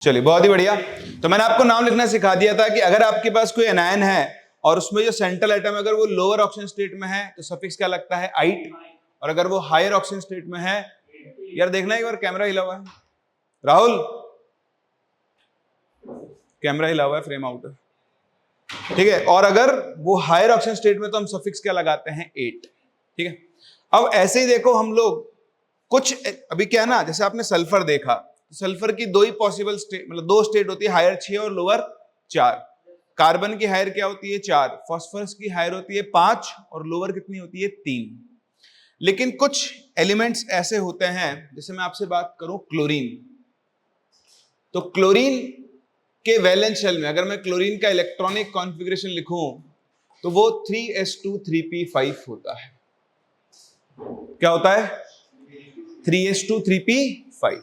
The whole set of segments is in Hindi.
चलिए बहुत ही बढ़िया। तो मैंने आपको नाम लिखना सिखा दिया था कि अगर आपके पास कोई एनायन है और उसमें जो सेंट्रल एटम अगर वो लोअर ऑक्सीजन स्टेट में है तो सफिक्स क्या लगता है आइट, और अगर वो हायर ऑक्सीजन स्टेट में है, यार देखना एक बार कैमरा हिला हुआ है राहुल, कैमरा हिला हुआ है, फ्रेम आउट है, ठीक है। और अगर वो हायर ऑक्सीजन स्टेट में तो हम सफिक्स क्या लगाते हैं 8, ठीक है। अब ऐसे ही देखो हम लोग कुछ अभी क्या है ना, जैसे आपने सल्फर देखा, सल्फर की दो ही पॉसिबल स्टेट, मतलब दो स्टेट होती है, हायर 6 और लोअर 4। कार्बन की हायर क्या होती है 4, फास्फोरस की हायर होती है 5 और लोअर कितनी होती है 3। लेकिन कुछ एलिमेंट्स ऐसे होते हैं, जैसे मैं आपसे बात करूं क्लोरीन, तो क्लोरीन के वैलेंस शेल में अगर मैं क्लोरीन का इलेक्ट्रॉनिक कॉन्फ़िगरेशन लिखूं तो वो 3s2 3p5 होता है। क्या होता है 3s2 3p5।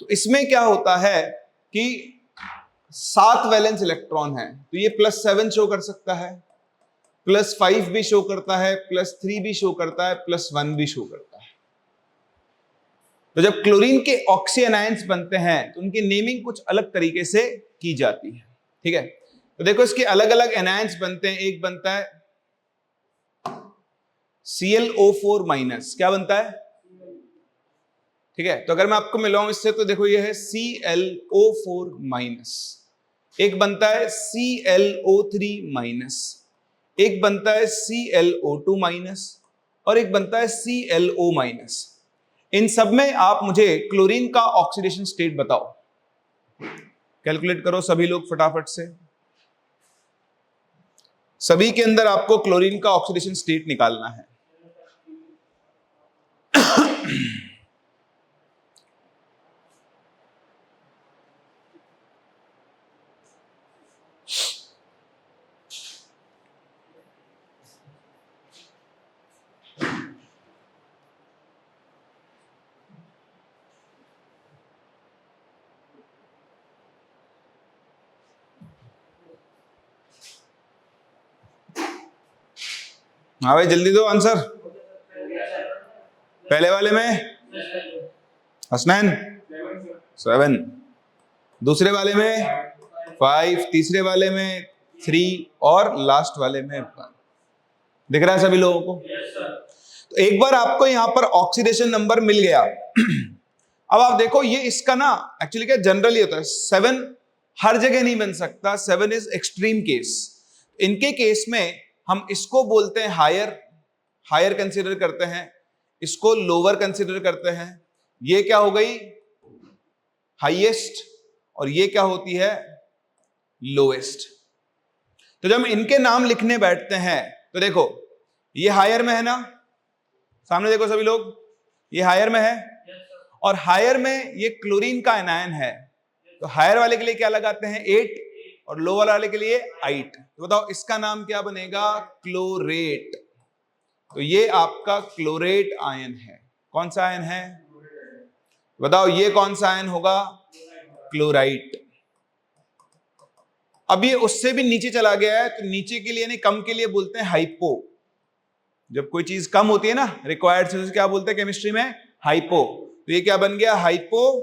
तो इसमें क्या होता है कि 7 वैलेंस इलेक्ट्रॉन है, तो ये +7 शो कर सकता है, +5 भी शो करता है, +3 भी शो करता है, +1 भी शो करता है। तो जब क्लोरीन के ऑक्सी एनायंस बनते हैं तो उनकी नेमिंग कुछ अलग तरीके से की जाती है, ठीक है। तो देखो इसके अलग अलग एनायंस बनते हैं, एक बनता है ClO4-, क्या बनता है, ठीक है। तो अगर मैं आपको मिलाऊं इससे तो देखो ये है ClO4-, एक बनता है ClO3-, एक बनता है ClO2-, और एक बनता है ClO-। इन सब में आप मुझे क्लोरीन का ऑक्सीडेशन स्टेट बताओ, कैलकुलेट करो सभी लोग फटाफट से। सभी के अंदर आपको क्लोरीन का ऑक्सीडेशन स्टेट निकालना है। हाँ भाई जल्दी दो आंसर। पहले वाले में हसनैन 7, दूसरे वाले में 5, तीसरे वाले में 3 और लास्ट वाले में 1। दिख रहा है सभी लोगों को? तो एक बार आपको यहां पर ऑक्सीडेशन नंबर मिल गया। अब आप देखो ये इसका ना एक्चुअली क्या जनरली होता है, 7 हर जगह नहीं बन सकता, 7 इज एक्सट्रीम केस। इनके केस में हम इसको बोलते हैं हायर कंसीडर करते हैं, इसको लोअर कंसीडर करते हैं। ये क्या हो गई हाईएस्ट और ये क्या होती है लोएस्ट। तो जब हम इनके नाम लिखने बैठते हैं तो देखो ये हायर में है ना, सामने देखो सभी लोग, ये हायर में है और हायर में ये क्लोरीन का एनायन है, तो हायर वाले के लिए क्या लगाते हैं 8 और लोअर वाले के लिए 8। तो बताओ इसका नाम क्या बनेगा क्लोरेट। तो ये आपका क्लोरेट आयन है। कौन सा आयन है बताओ, ये कौन सा आयन होगा क्लोराइट। अब ये उससे भी नीचे चला गया है, तो नीचे के लिए नहीं कम के लिए बोलते हैं हाइपो। जब कोई चीज कम होती है ना रिक्वायर्ड से, क्या बोलते हैं केमिस्ट्री में हाइपो। तो ये क्या बन गया हाइपो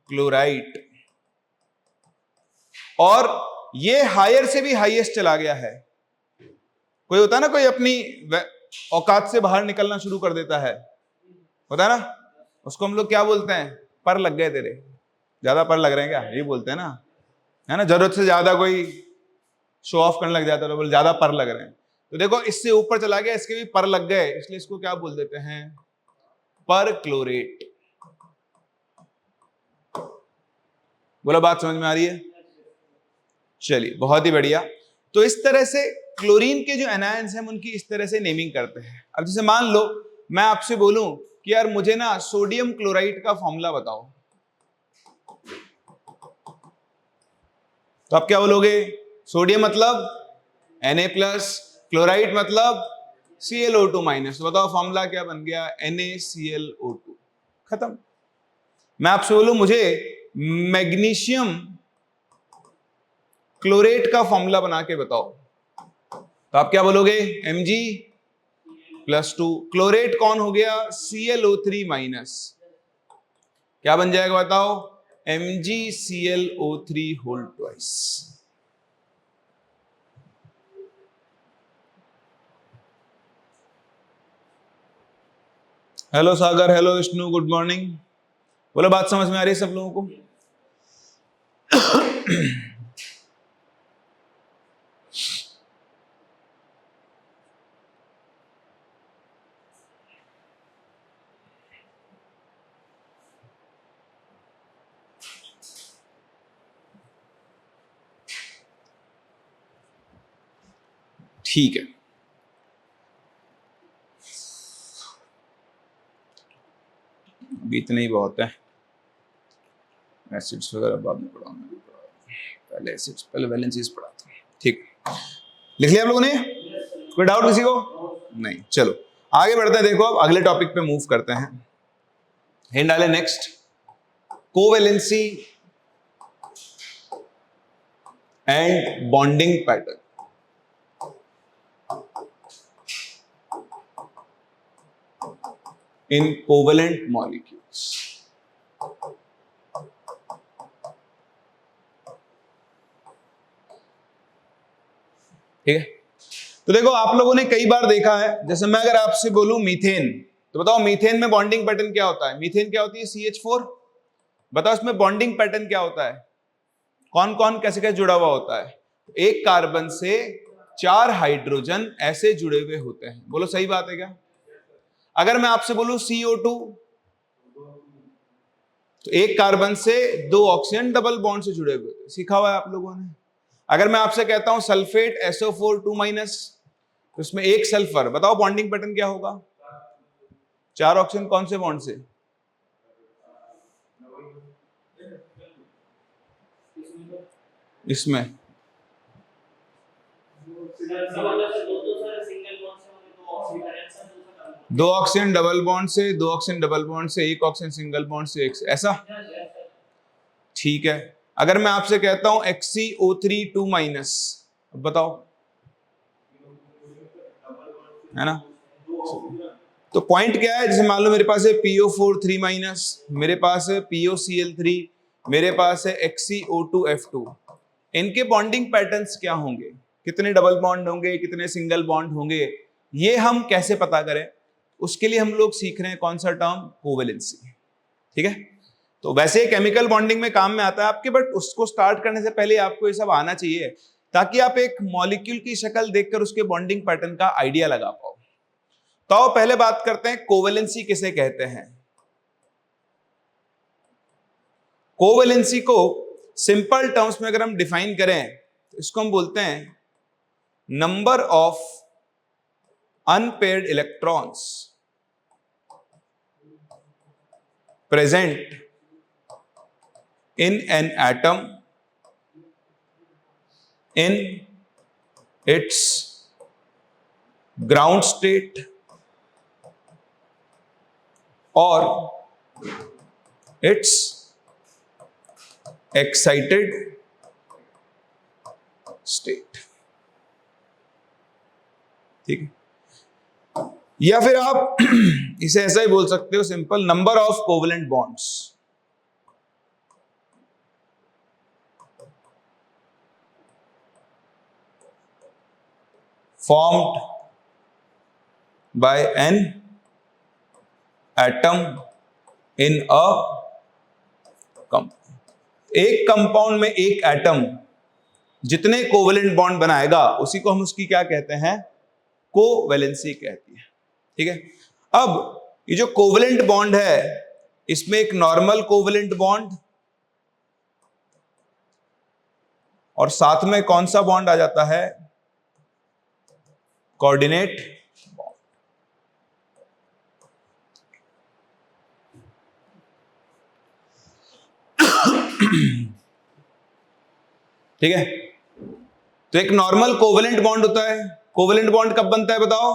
क्लोराइट। और ये हायर से भी हाईएस्ट चला गया है। कोई होता है ना कोई अपनी औकात से बाहर निकलना शुरू कर देता है, होता है ना, उसको हम लोग क्या बोलते हैं पर लग गए तेरे, ज्यादा पर लग रहे हैं क्या, ये बोलते हैं ना, है ना। जरूरत से ज्यादा कोई शो ऑफ करने लग जाता है, बोले ज्यादा पर लग रहे हैं। तो देखो इससे ऊपर चला गया, इसके भी पर लग गए, इसलिए इसको क्या बोल देते हैं पर क्लोरेट। बोला बात समझ में आ रही है? चलिए बहुत ही बढ़िया। तो इस तरह से क्लोरीन के जो एनायंस हैं उनकी इस तरह से नेमिंग करते हैं। अब जैसे मान लो मैं आपसे बोलूं कि यार मुझे ना सोडियम क्लोराइड का फॉर्मूला बताओ, तो आप क्या बोलोगे, सोडियम मतलब Na+, क्लोराइड मतलब Cl O2-। तो बताओ फॉर्मूला क्या बन गया NaClO2, खत्म। मैं आपसे बोलूं मुझे मैग्नीशियम क्लोरेट का फॉर्मूला बना के बताओ, तो आप क्या बोलोगे Mg+2। क्लोरेट कौन हो गया ClO3-। क्या बन जाएगा बताओ MgClO3 होल ट्वाइस। हेलो सागर, हेलो विष्णु, गुड मॉर्निंग। बोलो, बात समझ में आ रही है सब लोगों को? ठीक है, अभी इतने ही बहुत है। एसिड्स वगैरह बाद में पढ़ाऊंगा, पहले एसिड्स, पहले वैलेंसीज पढ़ाता हूँ। ठीक, लिख लिया आप लोगों ने? कोई डाउट किसी को? नहीं, चलो आगे बढ़ते हैं। देखो अब अगले टॉपिक पे मूव करते हैं। हिंट डाले next, covalency and bonding pattern. In covalent molecules. ठीक है, तो देखो आप लोगों ने कई बार देखा है, जैसे मैं अगर आपसे बोलूं मीथेन, तो बताओ मीथेन में बॉन्डिंग पैटर्न क्या होता है? मीथेन क्या होती है? CH4। बताओ इसमें बॉन्डिंग पैटर्न क्या होता है? कौन कौन कैसे कैसे जुड़ा हुआ होता है? एक कार्बन से 4 हाइड्रोजन ऐसे जुड़े हुए होते हैं। बोलो सही बात है क्या? अगर मैं आपसे बोलूं CO2, तो एक कार्बन से 2 ऑक्सीजन डबल बॉन्ड से जुड़े हुए, सीखा हुआ है आप लोगों ने। अगर मैं आपसे कहता हूं सल्फेट SO4 2-, तो इसमें एक सल्फर, बताओ बॉन्डिंग पैटर्न क्या होगा? 4 ऑक्सीजन कौन से बॉन्ड से? इसमें दो ऑक्सीजन डबल बॉन्ड से, 2 ऑक्सीजन डबल बॉन्ड से, 1 ऑक्सीजन सिंगल बॉन्ड से, एक से, ऐसा। ठीक है, अगर मैं आपसे कहता हूं XCO3 2-, अब बताओ, है ना? तो पॉइंट क्या है? जैसे मान लो मेरे पास है PO4 3-, मेरे पास है POCl3, मेरे पास है XCO2F2। इनके बॉन्डिंग पैटर्न्स क्या होंगे? कितने डबल बॉन्ड होंगे, कितने सिंगल बॉन्ड होंगे, ये हम कैसे पता करें? उसके लिए हम लोग सीख रहे हैं कौन सा टर्म? कोवेलेंसी। ठीक है, तो वैसे केमिकल बॉन्डिंग में काम में आता है आपके, बट उसको स्टार्ट करने से पहले आपको ये सब आना चाहिए, ताकि आप एक मॉलिक्यूल की शक्ल देखकर उसके बॉन्डिंग पैटर्न का आइडिया लगा पाओ। तो पहले बात करते हैं कोवेलेंसी किसे कहते हैं। कोवेलेंसी को सिंपल टर्म्स में अगर हम डिफाइन करें, तो इसको हम बोलते हैं number of unpaired electrons present in an atom in its ground state or its excited state। ठीक है, या फिर आप इसे ऐसा ही बोल सकते हो simple, number of covalent bonds formed by an atom in a compound। एक कंपाउंड में एक एटम जितने कोवेलेंट बॉन्ड बनाएगा, उसी को हम उसकी क्या कहते हैं? कोवेलेंसी कहती है। ठीक है, अब ये जो कोवेलेंट बॉन्ड है, इसमें एक नॉर्मल कोवेलेंट बॉन्ड और साथ में कौन सा बॉन्ड आ जाता है? Coordinate bond. ठीक है, तो एक नॉर्मल कोवेलेंट बॉन्ड होता है। कोवेलेंट बॉन्ड कब बनता है बताओ?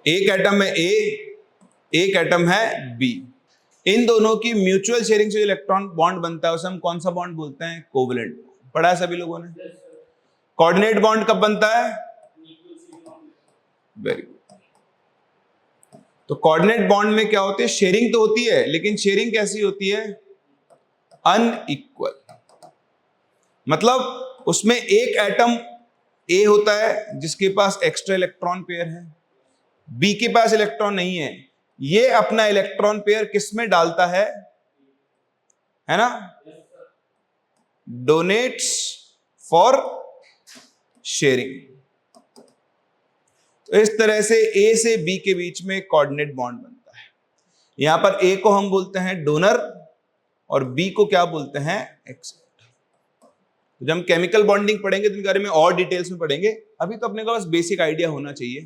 एक एटम है A, एक एटम है B, इन दोनों की म्यूचुअल शेयरिंग से जो इलेक्ट्रॉन बॉन्ड बनता है, उसे हम कौन सा बॉन्ड बोलते हैं? कोवेलेंट। पढ़ा है सभी लोगों ने? कोऑर्डिनेट बॉन्ड कब बनता है? Very good. तो कोऑर्डिनेट बॉन्ड में क्या होती है, शेयरिंग तो होती है, लेकिन शेयरिंग कैसी होती है, अनइक्वल। मतलब उसमें एक एटम ए होता है जिसके पास एक्स्ट्रा इलेक्ट्रॉन पेयर है, बी के पास इलेक्ट्रॉन नहीं है, ये अपना इलेक्ट्रॉन पेयर किस में डालता है ना, डोनेट्स फॉर शेयरिंग। तो इस तरह से ए से बी के बीच में कोऑर्डिनेट बॉन्ड बनता है। यहां पर ए को हम बोलते हैं डोनर और बी को क्या बोलते हैं, एक्सेप्टर। तो जब हम केमिकल बॉन्डिंग पढ़ेंगे तो इनके बारे में और डिटेल्स में पढ़ेंगे। अभी तो अपने को बस बेसिक आइडिया होना चाहिए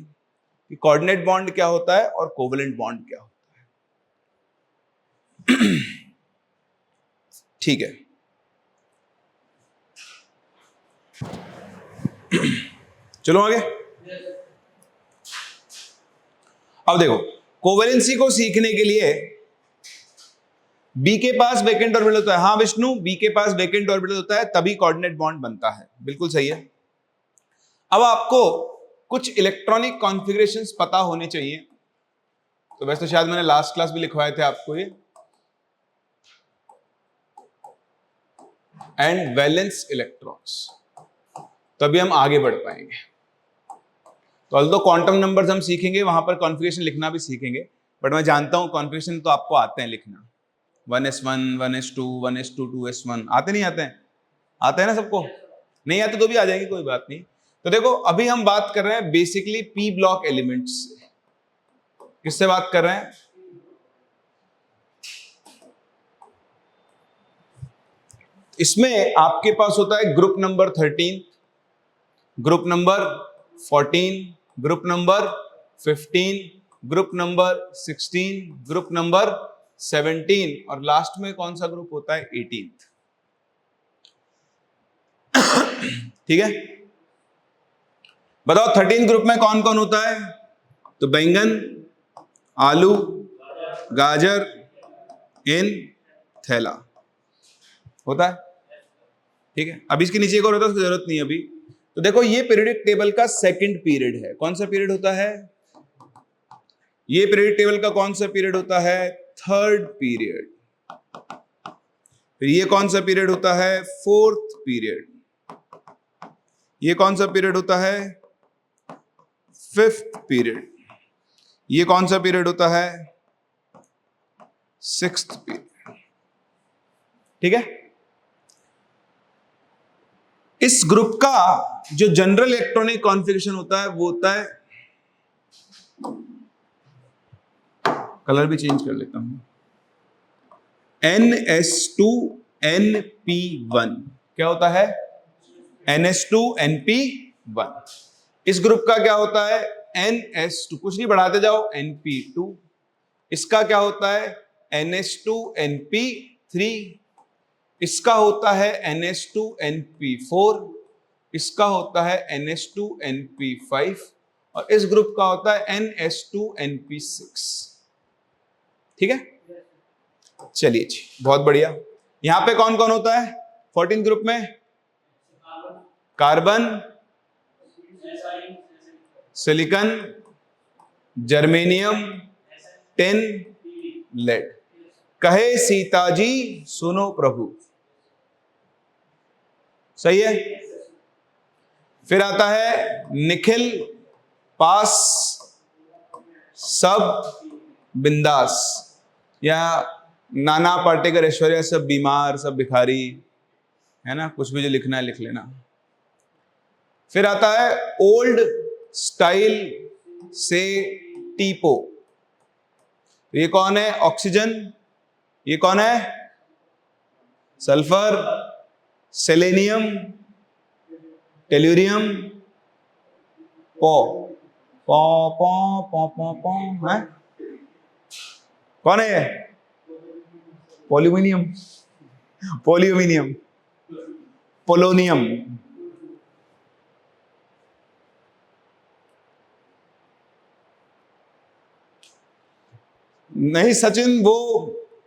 कि कोऑर्डिनेट बॉन्ड क्या होता है और कोवेलेंट बॉन्ड क्या होता है। ठीक है, चलो आगे। अब देखो, कोवेलेंसी को सीखने के लिए बी के पास वैकेंट ऑर्बिटल होता है। हाँ विष्णु, बी के पास वैकेंट ऑर्बिटल होता है तभी कोऑर्डिनेट बॉन्ड बनता है, बिल्कुल सही है। अब आपको कुछ इलेक्ट्रॉनिक कॉन्फ़िगरेशंस पता होने चाहिए। तो वैसे तो शायद मैंने लास्ट क्लास भी लिखवाए थे आपको ये, एंड वैलेंस इलेक्ट्रॉन्स, तभी हम आगे बढ़ पाएंगे। तो ऑल्दो क्वांटम नंबर्स हम सीखेंगे, वहां पर कॉन्फ़िगरेशन लिखना भी सीखेंगे, बट मैं जानता हूं कॉन्फ़िगरेशन तो आपको आते हैं लिखना। 1s1, 1s2, 1s2, 2s1 आते नहीं आते हैं? आते हैं ना सबको? नहीं आते तो भी आ जाएंगे, कोई बात नहीं। तो देखो, अभी हम बात कर रहे हैं बेसिकली पी ब्लॉक एलिमेंट्स से। किससे बात कर रहे हैं? इसमें आपके पास होता है group number 13, group number 14, group number 15, group number 16, group number 17 और लास्ट में कौन सा ग्रुप होता है, 18। ठीक है, बताओ 13 ग्रुप में कौन कौन होता है? तो बैंगन, आलू, गाजर, इन, थैला होता है। ठीक है, अब इसके नीचे एक और होता है, उसकी जरूरत नहीं अभी। तो देखो, ये पीरियडिक टेबल का सेकंड पीरियड है। कौन सा पीरियड होता है? ये पीरियडिक टेबल का कौन सा पीरियड होता है? Third period. फिर ये कौन सा पीरियड होता है? Fourth period. ये कौन सा पीरियड होता है? Fifth period. ये कौन सा पीरियड होता है? Sixth period. ठीक है, इस ग्रुप का जो जनरल इलेक्ट्रॉनिक कॉन्फ़िगरेशन होता है वो होता है, कलर भी चेंज कर लेता हूं, NS2NP1। क्या होता है? NS2NP1। इस ग्रुप का क्या होता है? NS2, कुछ नहीं बढ़ाते जाओ, NP2। इसका क्या होता है? NS2NP3। इसका होता है NS2NP4। इसका होता है NS2NP5 और इस ग्रुप का होता है NS2NP6। ठीक है, चलिए जी, बहुत बढ़िया। यहां पे कौन कौन होता है 14 ग्रुप में? Carbon, silicon, germanium, tin, lead. कहे सीताजी सुनो प्रभु, सही है। फिर आता है निखिल, पास, सब, बिंदास, या नाना पाटेकर, ऐश्वर्या, सब बीमार, सब भिखारी, है ना, कुछ भी जो लिखना है लिख लेना। फिर आता है ओल्ड स्टाइल से टीपो। ये कौन है? ऑक्सीजन। ये कौन है? सल्फर, सेलेनियम, टेल्यूरियम, पो पो पो पो पो पो है। कौन है? पोल्यूमिनियम, पोल्यूमिनियम, पोलोनियम। नहीं सचिन, वो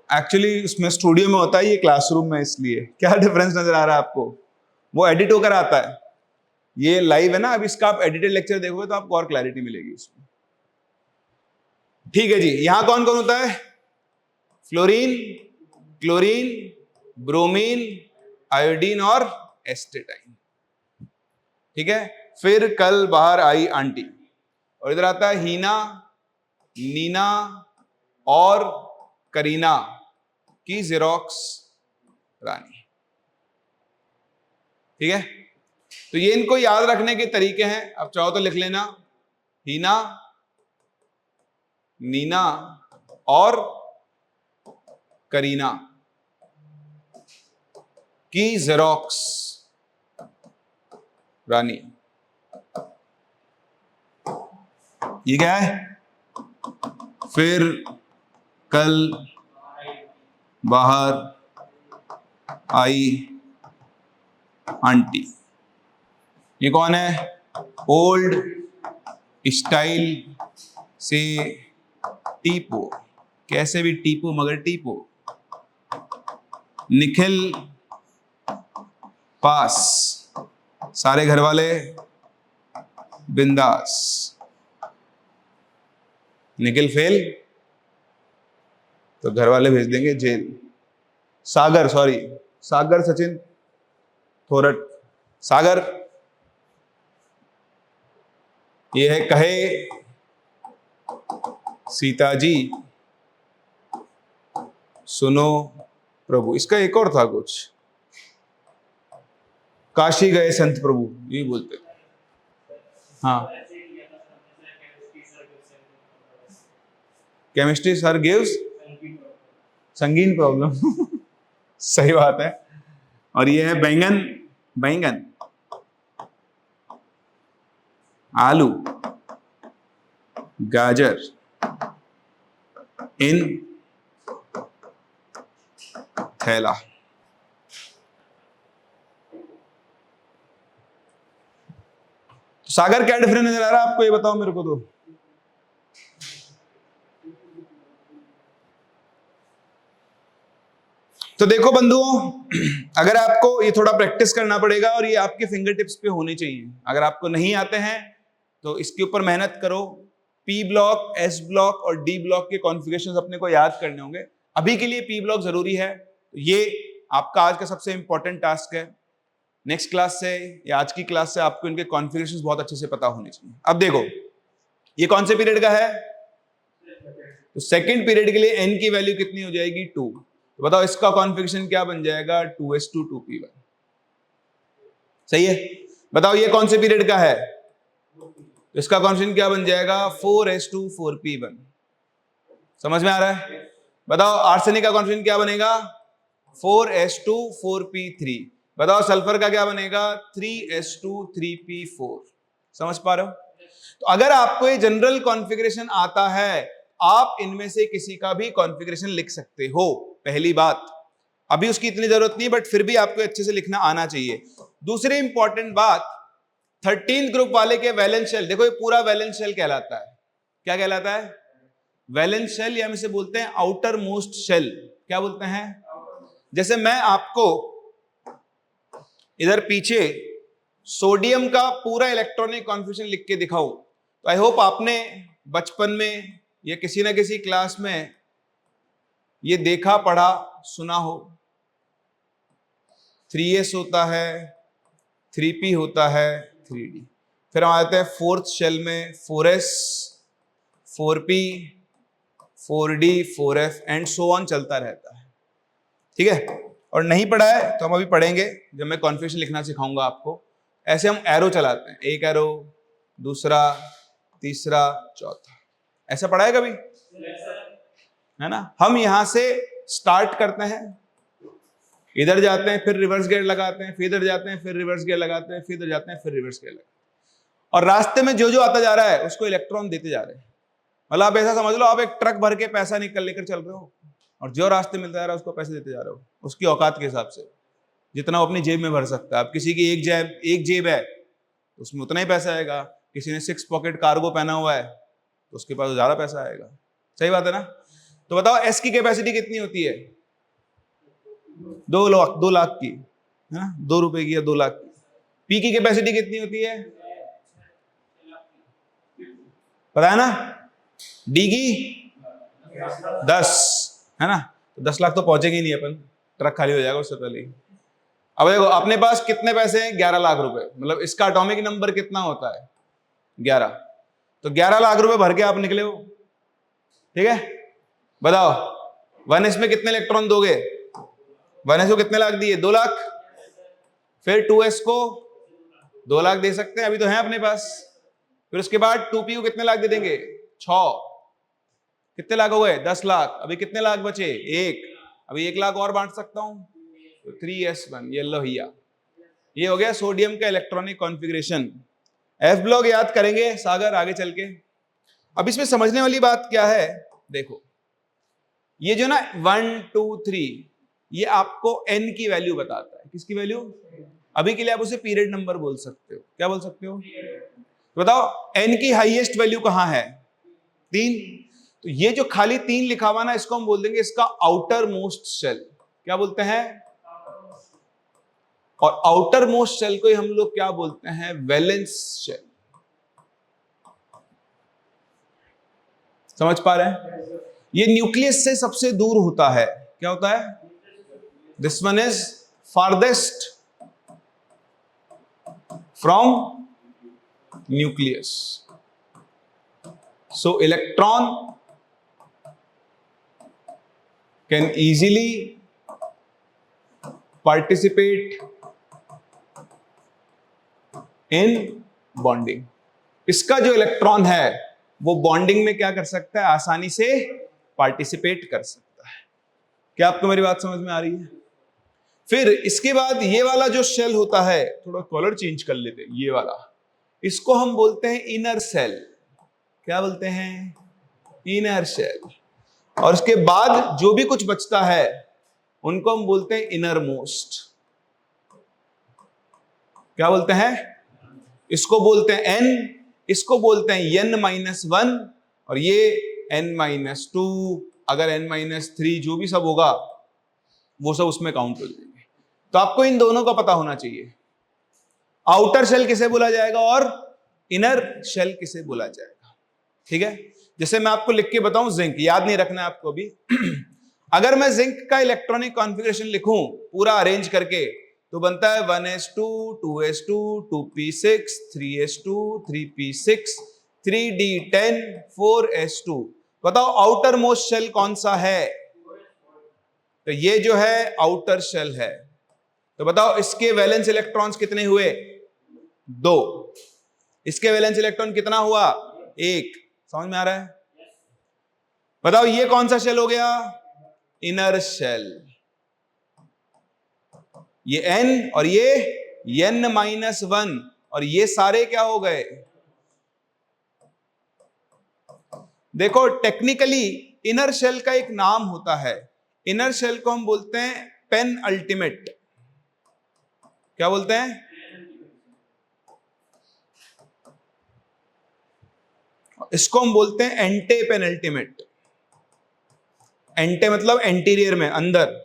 एक्चुअली उसमें स्टूडियो में होता है, ये क्लासरूम में, इसलिए। क्या डिफरेंस नजर आ रहा है आपको? वो एडिट होकर आता है, ये लाइव है ना। अब इसका आप एडिटेड लेक्चर देखोगे तो आपको और क्लैरिटी मिलेगी इसमें। ठीक है जी, यहां कौन कौन होता है? फ्लोरीन, क्लोरीन, ब्रोमीन, आयोडीन और एस्टेटाइन। ठीक है, फिर कल बाहर आई आंटी, और इधर आता है हीना, नीना और करीना की जेरोक्स रानी। ठीक है, तो ये इनको याद रखने के तरीके हैं, अब चाहो तो लिख लेना, हीना, नीना और करीना की जेरोक्स रानी। ये क्या है? फिर कल बाहर आई आंटी। ये कौन है? ओल्ड स्टाइल से टीपो, कैसे भी टीपो मगर टीपो। निखिल पास, सारे घर वाले बिंदास। निखिल फेल तो घर वाले भेज देंगे जेल। सागर, सॉरी सागर सचिन थोरट, सागर। ये है कहे सीता जी सुनो प्रभु। इसका एक और था कुछ, काशी गए संत प्रभु, ये बोलते थे। हाँ, केमिस्ट्री सर गिव्स संगीन प्रॉब्लम सही बात है। और ये है बैंगन, बैंगन, आलू, गाजर इन थैला। सागर क्या डिफरेंस नजर आ रहा है आपको, ये बताओ मेरे को। तो देखो बंधुओं, अगर आपको ये थोड़ा प्रैक्टिस करना पड़ेगा और ये आपके फिंगर टिप्स पे होने चाहिए। अगर आपको नहीं आते हैं तो इसके ऊपर मेहनत करो। पी ब्लॉक, एस ब्लॉक और डी ब्लॉक के कॉन्फ़िगरेशंस अपने को याद करने होंगे। अभी के लिए पी ब्लॉक जरूरी है, ये आपका आज का सबसे इंपॉर्टेंट टास्क है। नेक्स्ट क्लास से या आज की क्लास से आपको इनके कॉन्फ़िगरेशंस बहुत अच्छे से पता होने चाहिए। अब देखो, ये कौन से पीरियड का है? तो सेकेंड पीरियड के लिए एन की वैल्यू कितनी हो जाएगी? 2। तो बताओ इसका कॉन्फ़िगरेशन क्या बन जाएगा? 2s2 2p1। सही है। बताओ ये कौन से पीरियड का है? तो इसका कॉन्फ़िगरेशन क्या बन जाएगा? 4s2 4p1। समझ में आ रहा है? बताओ आर्सेनिक का कॉन्फ़िगरेशन क्या बनेगा? 4s2 4p3। बताओ सल्फर का क्या बनेगा? 3s2 3p4। समझ पा रहे हो? तो अगर आपको ये जनरल कॉन्फ़िगरेशन आता है, आप इनमें से किसी का भी कॉन्फ़िगरेशन लिख सकते हो। पहली बात, अभी उसकी इतनी जरूरत नहीं, बट फिर भी आपको अच्छे से लिखना आना चाहिए। दूसरी इंपॉर्टेंट बात, 13th ग्रुप वाले के वैलेंस शेल, देखो ये पूरा वैलेंस शेल कहलाता है। क्या कहलाता है? वैलेंस शेल, या हम इसे बोलते हैं आउटर मोस्ट शेल। क्या बोलते हैं? जैसे मैं आपको इधर पीछे सोडियम का पूरा इलेक्ट्रॉनिक कॉन्फ़िगरेशन लिख के दिखाऊं, तो आई होप आपने बचपन में या किसी ना किसी क्लास में ये देखा, पढ़ा, सुना हो। 3s होता है, 3p होता है, 3d। फिर हम आते हैं फोर्थ शेल में, 4s, 4p, 4d, 4f and so on चलता रहता है। ठीक है, और नहीं पढ़ा है तो हम अभी पढ़ेंगे जब मैं कॉन्फ़िगरेशन लिखना सिखाऊंगा आपको। ऐसे हम एरो चलाते हैं, एक एरो, दूसरा, तीसरा, चौथा। ऐसा पढ़ा है कभी? है ना? हम यहां से स्टार्ट करते हैं, इधर जाते हैं, फिर रिवर्स गियर लगाते हैं, फिर इधर जाते हैं, फिर रिवर्स गियर लगाते हैं, फिर इधर जाते हैं, फिर रिवर्स गियर लगाते हैं। और रास्ते में जो जो आता जा रहा है उसको इलेक्ट्रॉन देते जा रहे हैं। मतलब आप ऐसा समझ लो, आप एक ट्रक भर के पैसा निकल लेकर चल रहे हो और जो रास्ते मिलता जा रहा है उसको पैसे देते जा रहे हो, उसकी औकात के हिसाब से, जितना वो अपनी जेब में भर सकता है। अब किसी की एक जेब है तो उसमें उतना ही पैसा आएगा। किसी ने 6 पॉकेट कार्गो पहना हुआ है तो उसके पास ज्यादा पैसा आएगा। सही बात है ना? तो बताओ एस की कैपेसिटी कितनी होती है? 2 लाख की, है ना? 2 रुपए की या 2 लाख की। पी की कैपेसिटी कितनी होती है? पता है ना? डी की 10 है ना, तो 10 लाख तो पहुंचेंगे ही नहीं अपन, ट्रक खाली हो जाएगा उससे पहले ही। अब देखो अपने पास कितने पैसे हैं, 11 लाख रुपए, मतलब इसका एटॉमिक नंबर कितना होता है 11, तो 11 लाख रुपए भर के आप निकले हो, ठीक है। बताओ 1s में कितने इलेक्ट्रॉन दोगे, 1s को कितने लाख दिए, 2 लाख, फिर 2s को 2 लाख दे सकते हैं, अभी तो है अपने पास, फिर उसके बाद 2p को कितने लाख दे देंगे, 6, कितने लाख हो गए, 10 लाख, अभी कितने लाख बचे, 1, अभी 1 लाख और बांट सकता हूं, तो 3s1, ये लो भैया, ये हो गया सोडियम का इलेक्ट्रॉनिक कॉन्फ़िगरेशन। एफ ब्लॉक याद करेंगे सागर आगे चल के। अब इसमें समझने वाली बात क्या है, देखो ये जो ना 1 2 3 ये आपको n की वैल्यू बताता है, किसकी वैल्यू, अभी के लिए आप उसे पीरियड नंबर बोल सकते हो, क्या बोल सकते हो, तो बताओ n की हाईएस्ट वैल्यू कहां है, 3, तो ये जो खाली 3 लिखा हुआ ना, इसको हम बोल देंगे इसका आउटर मोस्ट शेल, क्या बोलते हैं, और आउटर मोस्ट शेल को ही हम लोग क्या बोलते हैं, वैलेंस शेल। समझ पा रहे हैं, ये न्यूक्लियस से सबसे दूर होता है, क्या होता है, this one is farthest from nucleus, so electron can easily participate in bonding, इसका जो इलेक्ट्रॉन है वो बॉन्डिंग में क्या कर सकता है, आसानी से पार्टिसिपेट कर सकता है। क्या आपको मेरी बात समझ में आ रही है। फिर इसके बाद ये वाला जो शेल होता है, थोड़ा कलर चेंज कर लेते हैं, ये वाला, इसको हम बोलते हैं इनर सेल, क्या बोलते हैं, इनर शेल, और उसके बाद जो भी कुछ बचता है उनको हम बोलते हैं इनर मोस्ट, क्या बोलते हैं, इसको बोलते हैं n, इसको बोलते हैं n-1 और ये n-2, अगर n-3 जो भी सब होगा वो सब उसमें काउंट हो जाएंगे। तो आपको इन दोनों का पता होना चाहिए, आउटर शेल किसे बोला जाएगा और इनर शेल किसे बोला जाएगा, ठीक है। जैसे मैं आपको लिख के बताऊं, जिंक याद नहीं रखना है आपको भी अगर मैं जिंक का इलेक्ट्रॉनिक कॉन्फ़िगरेशन लिखूं पूरा अरेंज करके, तो बनता है 1s2 2s2 2p6 3s2 3p6 3d10 4s2। बताओ आउटर मोस्ट शेल कौन सा है, तो ये जो है आउटर शेल है। तो बताओ इसके वैलेंस इलेक्ट्रॉन्स कितने हुए, 2, इसके वैलेंस इलेक्ट्रॉन कितना हुआ, 1, समझ में आ रहा है। बताओ ये कौन सा शेल हो गया, इनर शेल, ये n और ये n-1 और ये सारे क्या हो गए, देखो टेक्निकली इनर शेल का एक नाम होता है, इनर शेल को हम बोलते हैं पेन अल्टीमेट, क्या बोलते हैं, इसको हम बोलते हैं एंटे पेनल्टीमेट, एंटे मतलब एंटीरियर में, अंदर,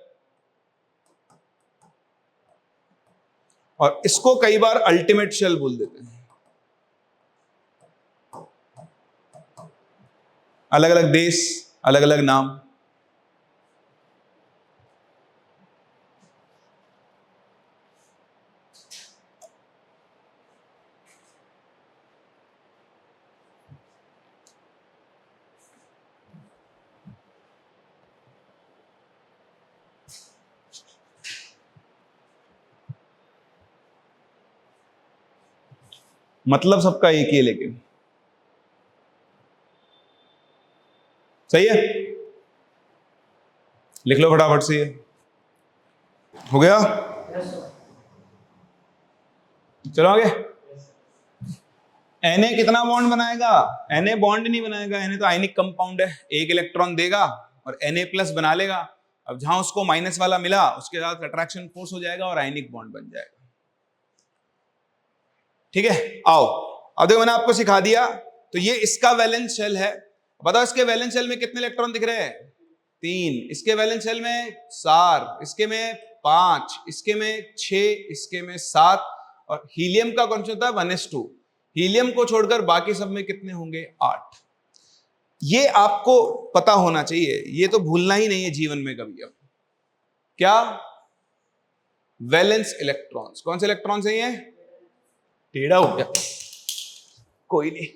और इसको कई बार अल्टीमेट शेल बोल देते हैं, अलग अलग देश अलग अलग नाम। मतलब सबका एक ही है, लेकिन सही है, लिख लो फटाफट से, ये हो गया, चलो आगे। Na कितना बॉन्ड बनाएगा, Na बॉन्ड नहीं बनाएगा, Na तो आयनिक कंपाउंड है, एक इलेक्ट्रॉन देगा और Na+ बना लेगा, अब जहां उसको माइनस वाला मिला उसके साथ अट्रैक्शन फोर्स हो जाएगा और आयनिक बॉन्ड बन जाएगा, ठीक है। आओ अब देखो मैंने आपको सिखा दिया, तो ये इसका वैलेंस शेल है, बताओ इसके वैलेंस शेल में कितने इलेक्ट्रॉन दिख रहे हैं, 3, इसके वैलेंस शेल में 4, इसके में 5, इसके में 6, इसके में 7, और हीलियम का कौन सा होता है 1s2, हीलियम को छोड़कर बाकी सब में कितने होंगे, 8। ये आपको पता होना चाहिए, ये तो भूलना ही नहीं है जीवन में कभी। अब क्या? Valence electrons. कौन से इलेक्ट्रॉन्स हैं ये? टेढ़ा हो गया, कोई नहीं,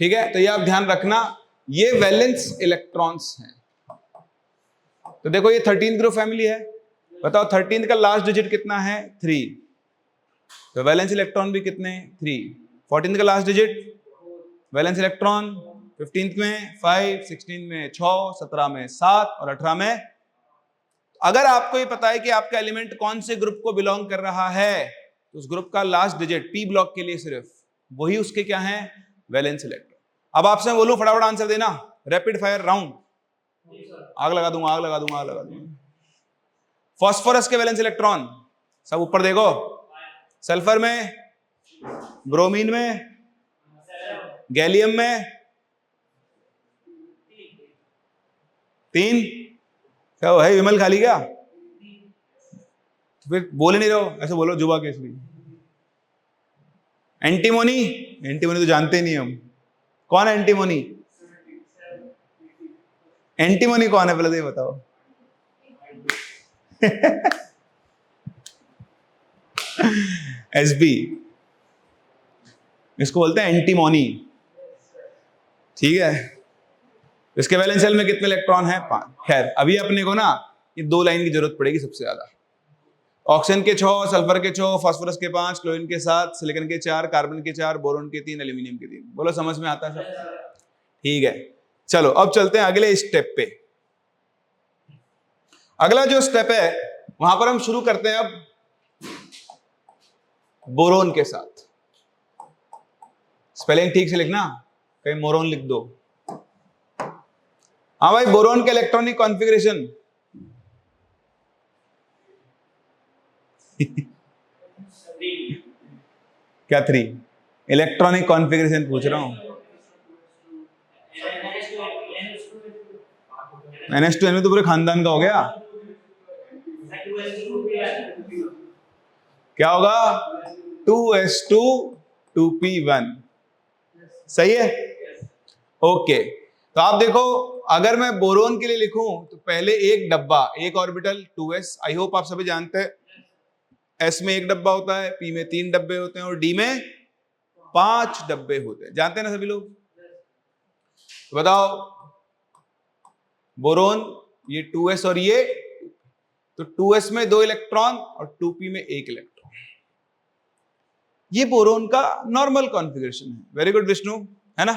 ठीक है। तो ये आप ध्यान रखना, ये वैलेंस इलेक्ट्रॉन्स हैं। तो देखो ये 13th ग्रुप फैमिली है, बताओ 13th का लास्ट डिजिट कितना है? 3। तो वैलेंस इलेक्ट्रॉन भी कितने? 3। 14th का last digit valence electron, 15th में 5, 16 में 6, 17 में 7 और 18 में। अगर आपको ये पता है कि आपका एलिमेंट कौन से ग्रुप को बिलोंग कर रहा है, तो उस ग्रुप का लास्ट डिजिट पी ब्लॉक के लिए सिर्फ वही उसके क्या है? Valence electron. अब आपसे मैं बोलूं फटाफट आंसर देना, रैपिड फायर राउंड। आग लगा दूंगा, आग लगा दूंगा, आग लगा दूंगा। फास्फोरस के वैलेंस इलेक्ट्रॉन सब ऊपर देखो, सल्फर में, ब्रोमीन में, गैलियम में 3। क्या है विमल, खाली क्या? फिर बोले नहीं रहो, ऐसे बोलो जुबा केसरी। एंटीमोनी, एंटीमोनी तो जानते ही नहीं हम, कौन है एंटीमोनी? एंटीमोनी कौन है पहले तो ये बताओ। एसबी, इसको बोलते हैं एंटीमोनी, ठीक है। इसके वैलेंस शेल में कितने इलेक्ट्रॉन हैं? 5। खैर अभी अपने को ना ये 2 लाइन की जरूरत पड़ेगी सबसे ज्यादा। ऑक्सीजन के 6, सल्फर के 6, फास्फोरस के 5, क्लोरीन के 7, सिलिकॉन के 4, कार्बन के 4, बोरोन के 3, एल्यूमिनियम के 3। बोलो समझ में आता है सब? ठीक है, चलो अब चलते हैं अगले स्टेप पे। अगला जो स्टेप है वहां पर हम शुरू करते हैं अब बोरोन के साथ। स्पेलिंग ठीक से लिखना, कहीं मोरोन लिख दो। हाँ भाई, बोरोन के इलेक्ट्रॉनिक कॉन्फ़िगरेशन क्या? 3 इलेक्ट्रॉनिक कॉन्फ़िगरेशन पूछ रहा हूं। NH2 तो पूरे खानदान का हो गया। क्या होगा? 2s2 2p1। सही है, ओके। तो आप देखो, अगर मैं बोरोन के लिए लिखूं तो पहले एक डब्बा, एक ऑर्बिटल 2s। आई होप आप सभी जानते हैं s में 1 डब्बा होता है, p में 3 डब्बे होते हैं और d में 5 डब्बे होते हैं। जानते हैं ना सभी लोग? तो बताओ, बोरोन ये 2s और ये, तो 2s में 2 इलेक्ट्रॉन और 2p में 1 इलेक्ट्रॉन। ये बोरोन का नॉर्मल कॉन्फ़िगरेशन है। वेरी गुड विष्णु, है ना।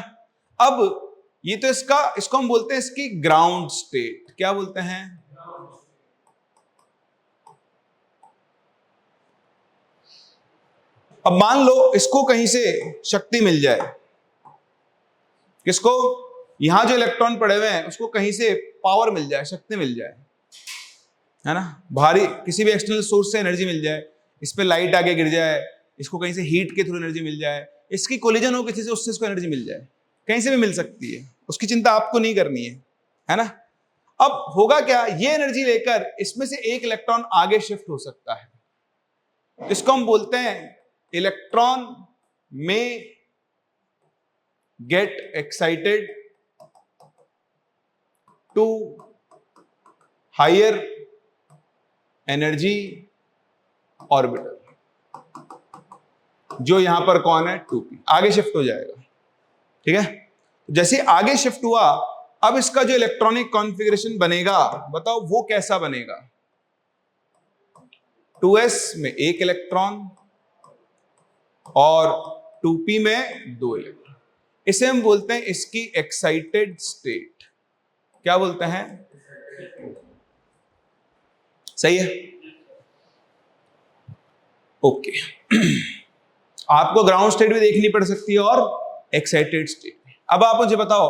अब ये तो इसको हम बोलते हैं इसकी ग्राउंड स्टेट। क्या बोलते हैं? अब मान लो इसको कहीं से शक्ति मिल जाए, किसको? यहां जो इलेक्ट्रॉन पड़े हुए हैं उसको कहीं से पावर मिल जाए, शक्ति मिल जाए, है ना। भारी किसी भी एक्सटर्नल सोर्स से एनर्जी मिल जाए, इस पे लाइट आगे गिर जाए, इसको कहीं से हीट के थ्रू एनर्जी मिल जाए, इसकी कोलिजन हो किसी से, उससे इसको एनर्जी मिल जाए, कहीं से भी मिल सकती है, उसकी चिंता आपको नहीं करनी है ना। अब होगा क्या? ये एनर्जी लेकर इसमें से एक इलेक्ट्रॉन आगे शिफ्ट हो सकता है। इसको हम बोलते हैं इलेक्ट्रॉन में get excited to higher energy orbital, जो यहां पर कौन है? 2p। आगे शिफ्ट हो जाएगा, ठीक है। जैसे आगे शिफ्ट हुआ, अब इसका जो इलेक्ट्रॉनिक कॉन्फ़िगरेशन बनेगा, बताओ वो कैसा बनेगा? 2s में 1 इलेक्ट्रॉन और 2p में 2 इलेक्ट्रॉन। इसे हम बोलते हैं इसकी एक्साइटेड स्टेट। क्या बोलते हैं? सही है, ओके। आपको ग्राउंड स्टेट भी देखनी पड़ सकती है और एक्साइटेड स्टेट। अब आप मुझे बताओ,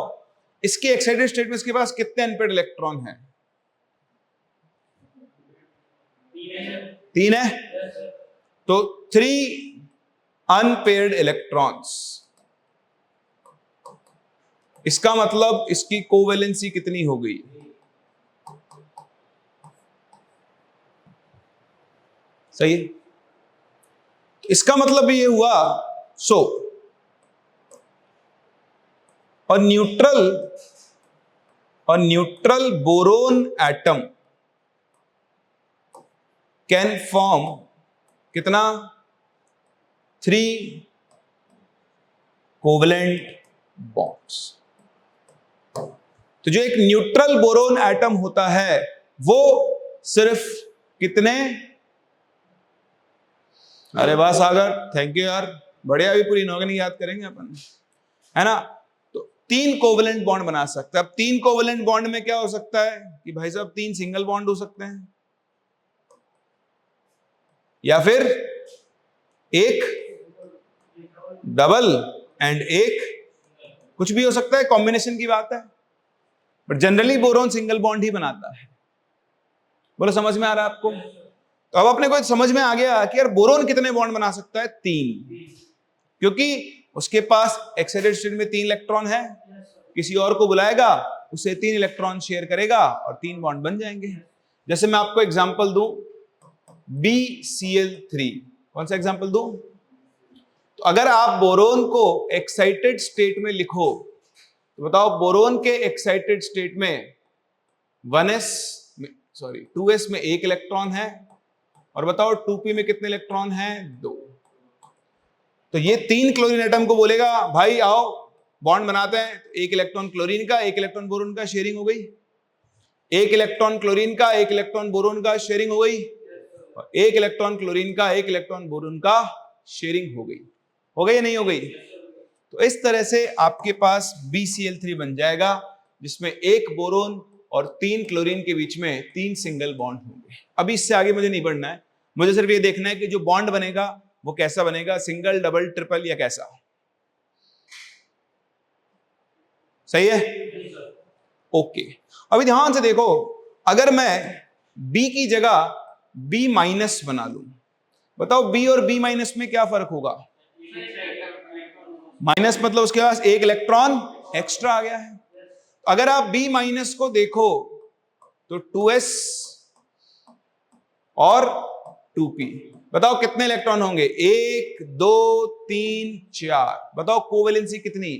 इसके एक्साइटेड स्टेट में इसके पास कितने अनपेयर्ड इलेक्ट्रॉन हैं? 3 है, तो 3 अनपेयर्ड इलेक्ट्रॉन्स। इसका मतलब इसकी कोवेलेंसी कितनी हो गई? सही है, इसका मतलब ये हुआ, सो और neutral boron atom can form कितना 3 कोवलेंट बॉन्ड्स। तो जो एक न्यूट्रल बोरोन एटम होता है वो सिर्फ कितने, अरे वाह सागर, थैंक यू यार, बढ़िया, भी पूरी इनऑर्गेनिक याद करेंगे अपन, है ना। तो 3 कोवलेंट बॉन्ड बना सकता है। अब 3 कोवलेंट बॉन्ड में क्या हो सकता है कि भाई साहब 3 सिंगल बॉन्ड हो सकते हैं, या फिर एक डबल एंड एक कुछ भी हो सकता है, कॉम्बिनेशन की बात है, but generally boron single bond ही बनाता है। बोलो समझ में आ रहा है आपको? तो अब अपने को समझ में आ गया कि यार बोरोन कितने बॉन्ड बना सकता है, 3, क्योंकि उसके पास एक्साइटेड स्टेट में 3 इलेक्ट्रॉन है, किसी और को बुलाएगा, उससे 3 इलेक्ट्रॉन शेयर करेगा और 3 बॉन्ड बन जाएंगे। जैसे मैं आपको एग्जांपल दूं, BCl3, कौन सा एग्जांपल दूं? तो अगर आप बोरोन को एक्साइटेड स्टेट में लिखो तो बताओ बोरोन के एक्साइटेड स्टेट में 2s में 1 इलेक्ट्रॉन है, और बताओ 2p में कितने इलेक्ट्रॉन हैं, 2। तो ये 3 क्लोरीन एटम को बोलेगा भाई आओ बॉन्ड बनाते हैं। 1 इलेक्ट्रॉन क्लोरीन का, 1 इलेक्ट्रॉन बोरोन का, शेयरिंग हो गई। 1 इलेक्ट्रॉन क्लोरीन का, 1 इलेक्ट्रॉन बोरोन का, शेयरिंग हो गई। 1 इलेक्ट्रॉन क्लोरीन का, 1 इलेक्ट्रॉन बोरोन का, शेयरिंग हो गई। हो गई या नहीं हो गई? तो इस तरह से आपके पास BCl3 बन जाएगा, जिसमें 1 बोरोन और 3 क्लोरीन के बीच में 3 सिंगल बॉन्ड होंगे। अभी इससे आगे मुझे नहीं बढ़ना है, मुझे सिर्फ ये देखना है कि जो बॉन्ड बनेगा वो कैसा बनेगा, सिंगल, डबल, ट्रिपल या कैसा। सही है? ओके। अभी ध्यान से देखो, अगर मैं B की जगह B- बना लूं, बताओ B और B- में क्या फर्क होगा? माइनस मतलब उसके पास 1 इलेक्ट्रॉन एक्स्ट्रा आ गया है। अगर आप B- को देखो तो 2s और 2p, बताओ कितने इलेक्ट्रॉन होंगे? 1 2 3 4। बताओ कोवेलेंसी कितनी?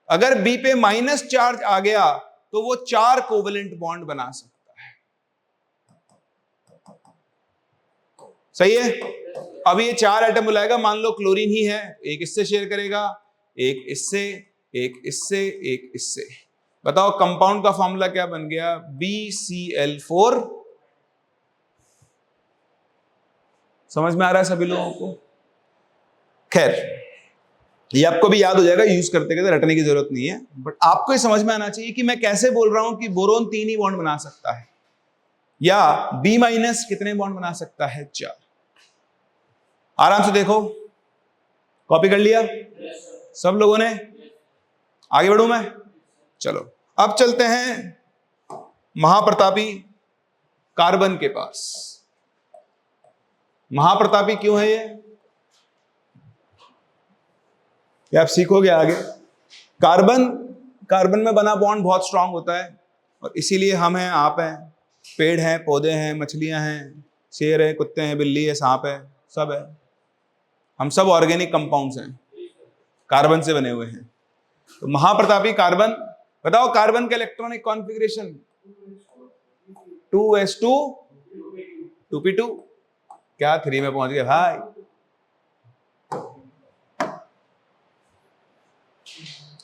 अगर B पे माइनस चार्ज आ गया तो वो 4 कोवेलेंट बॉन्ड बना सकता है। सही है? अब ये 4 एटम बुलाएगा, मान लो क्लोरीन ही है, एक इससे शेयर करेगा, एक इससे, एक इससे, एक इससे। बताओ कंपाउंड का फॉर्मूला क्या बन गया? BCl4। समझ में आ रहा है सभी लोगों को? खैर ये आपको भी याद हो जाएगा, यूज करते करते रटने की जरूरत नहीं है, बट आपको ये समझ में आना चाहिए कि मैं कैसे बोल रहा हूं कि बोरोन 3 ही बॉन्ड बना सकता है, या B- कितने बॉन्ड बना सकता है? 4। आराम से देखो, कॉपी कर लिया सब लोगों ने? आगे बढ़ूं मैं? चलो अब चलते हैं महाप्रतापी कार्बन के पास। महाप्रतापी क्यों है ये आप सीखोगे आगे। कार्बन में बना बॉन्ड बहुत स्ट्रांग होता है, और इसीलिए हम हैं, आप हैं, पेड़ हैं, पौधे हैं, मछलियां हैं, शेर है, कुत्ते हैं, बिल्ली है, सांप है, सब है। हम सब ऑर्गेनिक कंपाउंड्स हैं, कार्बन से बने हुए हैं। तो महाप्रतापी कार्बन, बताओ कार्बन का इलेक्ट्रॉनिक कॉन्फ़िगरेशन 2s2 2p2। क्या 3 में पहुंच गए भाई?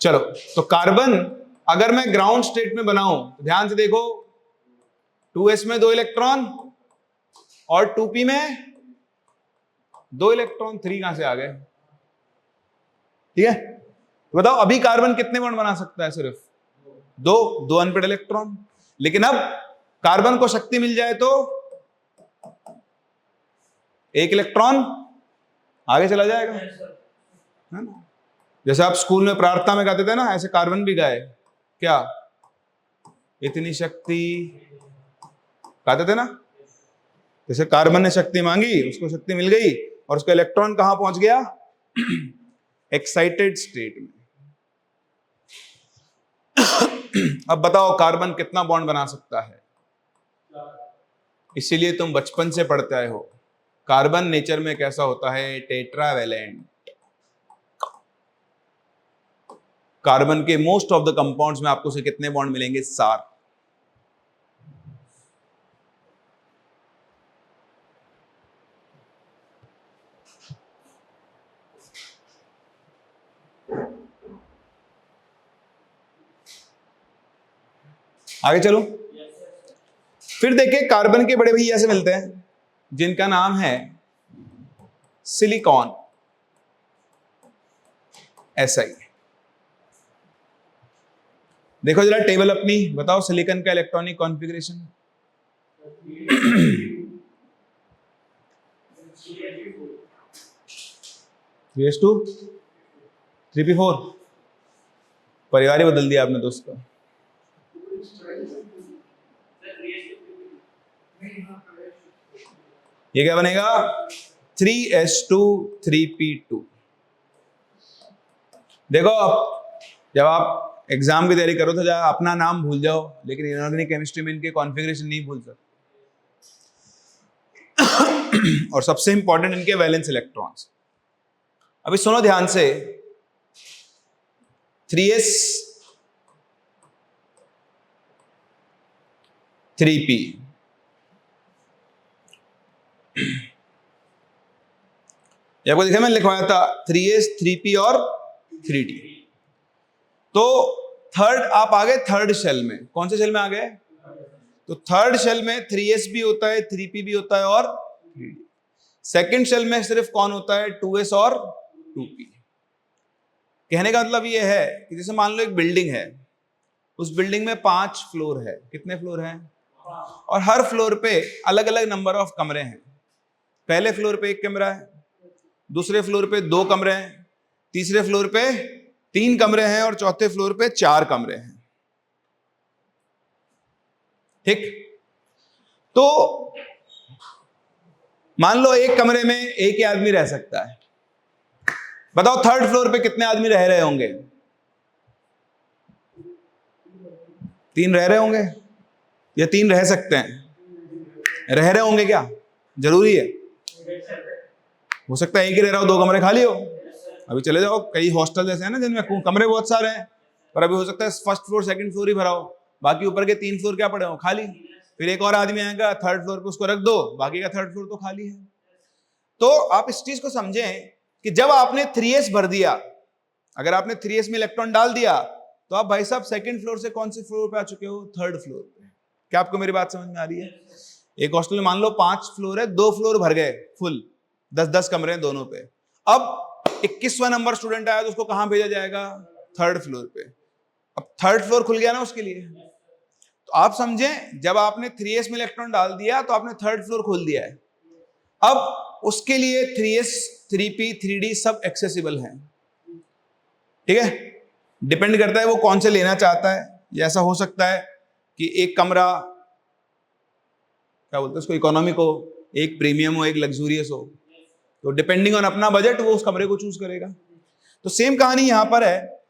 चलो, तो कार्बन अगर मैं ग्राउंड स्टेट में बनाऊं तो ध्यान से देखो, 2s में 2 इलेक्ट्रॉन और 2p में 2 इलेक्ट्रॉन। 3 कहां से आ गए? ठीक है, तो बताओ अभी कार्बन कितने बॉन्ड बना सकता है? सिर्फ 2 अनपेड इलेक्ट्रॉन। लेकिन अब कार्बन को शक्ति मिल जाए तो 1 इलेक्ट्रॉन आगे चला जाएगा, है ना। जैसे आप स्कूल में प्रार्थना में गाते थे ना, ऐसे कार्बन भी गाए, क्या इतनी शक्ति गाते थे ना। जैसे कार्बन ने शक्ति मांगी, उसको शक्ति मिल गई, और उसका इलेक्ट्रॉन कहां पहुंच गया? एक्साइटेड स्टेट में। अब बताओ कार्बन कितना बॉन्ड बना सकता है? इसीलिए तुम बचपन से पढ़ते आए हो, कार्बन नेचर में कैसा होता है? टेट्रावैलेंट। कार्बन के मोस्ट ऑफ द कंपाउंड्स में आपको से कितने बॉन्ड मिलेंगे? 7। आगे चलो। फिर देखिए कार्बन के बड़े भैया से मिलते हैं जिनका नाम है सिलिकॉन, SI। देखो जरा टेबल अपनी, बताओ सिलिकॉन का इलेक्ट्रॉनिक कॉन्फ़िगरेशन। 3s2 3p4। परिवार ही बदल दिया आपने दोस्तों। ये क्या बनेगा? 3s2 3p2। देखो अब जब आप एग्जाम की तैयारी करो तो जब अपना नाम भूल जाओ, लेकिन इनऑर्गेनिक केमिस्ट्री में इनके कॉन्फ़िगरेशन नहीं भूल सकते। और सबसे इंपॉर्टेंट इनके वैलेंस इलेक्ट्रॉन्स। अभी सुनो ध्यान से, 3s 3p, ये आपको देखा मैंने लिखवाया था 3s 3p और 3d। तो थर्ड आप आ गए थर्ड शेल में। कौन से शेल में आ गए? तो थर्ड शेल में 3s भी होता है, 3p भी होता है और 3d। सेकंड शेल में सिर्फ कौन होता है? 2s और 2p। कहने का मतलब ये है कि जैसे मान लो एक बिल्डिंग है, उस बिल्डिंग में 5 फ्लोर है। कितने फ्लोर हैं? और हर फ्लोर पे अलग अलग नंबर ऑफ कमरे हैं। पहले फ्लोर पे 1 कमरा है, दूसरे फ्लोर पे 2 कमरे हैं, तीसरे फ्लोर पे 3 कमरे हैं और चौथे फ्लोर पे 4 कमरे हैं। ठीक? तो मान लो एक कमरे में एक ही आदमी रह सकता है। बताओ थर्ड फ्लोर पे कितने आदमी रह रहे होंगे? 3 रह रहे होंगे या 3 रह सकते हैं? रह रहे होंगे। क्या जरूरी है? हो सकता है एक ही रह रहा हो, 2 कमरे खाली हो। अभी चले जाओ, कई हॉस्टल ऐसे हैं ना जिनमें कमरे बहुत सारे हैं, पर अभी हो सकता है फर्स्ट फ्लोर सेकंड फ्लोर ही भरा हो, बाकी ऊपर के 3 फ्लोर क्या पड़े हो? खाली। फिर एक और आदमी आएगा थर्ड फ्लोर पे, उसको रख दो, बाकी का थर्ड फ्लोर तो खाली है। तो आप इस चीज को समझें कि जब आपने 3s भर दिया, अगर आपने 3s में इलेक्ट्रॉन डाल दिया, तो आप भाई साहब सेकंड फ्लोर से कौन से फ्लोर पे आ चुके हो? थर्ड फ्लोर पे। क्या आपको मेरी बात समझ में आ रही है? एक हॉस्टल में मान लो 5 फ्लोर है, 2 फ्लोर भर गए फुल, 10-10 कमरे हैं दोनों पे। अब 21वां नंबर स्टूडेंट आया तो उसको कहां भेजा जाएगा? थर्ड फ्लोर पे। अब थर्ड फ्लोर खुल गया ना उसके लिए। तो आप समझें, जब आपने 3s में इलेक्ट्रॉन डाल दिया तो आपने थर्ड फ्लोर खोल दिया है। अब उसके लिए 3s 3p 3d सब एक्सेसिबल हैं। ठीक है? डिपेंड करता है वो कौन से लेना चाहता है। ये ऐसा हो सकता है कि एक कमरा, क्या बोलते हैं उसको, इकोनॉमिक हो, एक प्रीमियम हो, एक लग्जूरियस हो। तो डिपेंडिंग ऑन अपना बजट वो उस कमरे को चूज करेगा। तो सेम कहानी यहां पर है।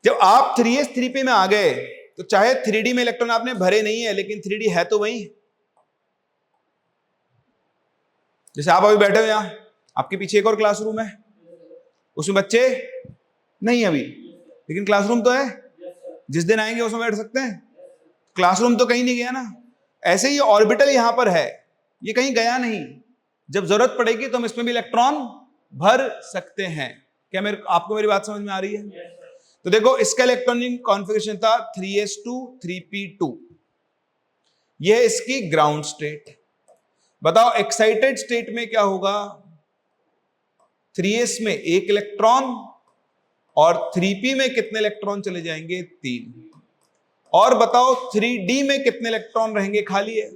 जब आप 3s 3p में आ गए तो चाहे 3d में इलेक्ट्रॉन आपने भरे नहीं है, लेकिन 3d है तो वही। जैसे आप अभी बैठे हो यहां, आपके पीछे एक और क्लासरूम है, उसमें बच्चे नहीं अभी, लेकिन क्लासरूम तो है। जिस दिन आएंगे उसमें बैठ सकते हैं। क्लासरूम तो कहीं नहीं गया ना। ऐसे ही ऑर्बिटल यहां पर है, ये कहीं गया नहीं। जब जरूरत पड़ेगी तो हम इसमें भी इलेक्ट्रॉन भर सकते हैं। क्या आपको मेरी बात समझ में आ रही है? तो देखो इसका इलेक्ट्रॉनिक कॉन्फ़िगरेशन था 3s2 3p2। यह है इसकी ग्राउंड स्टेट। बताओ एक्साइटेड स्टेट में क्या होगा? 3s में 1 इलेक्ट्रॉन और 3p में कितने इलेक्ट्रॉन चले जाएंगे? 3। और बताओ 3d में कितने इलेक्ट्रॉन रहेंगे? खाली है।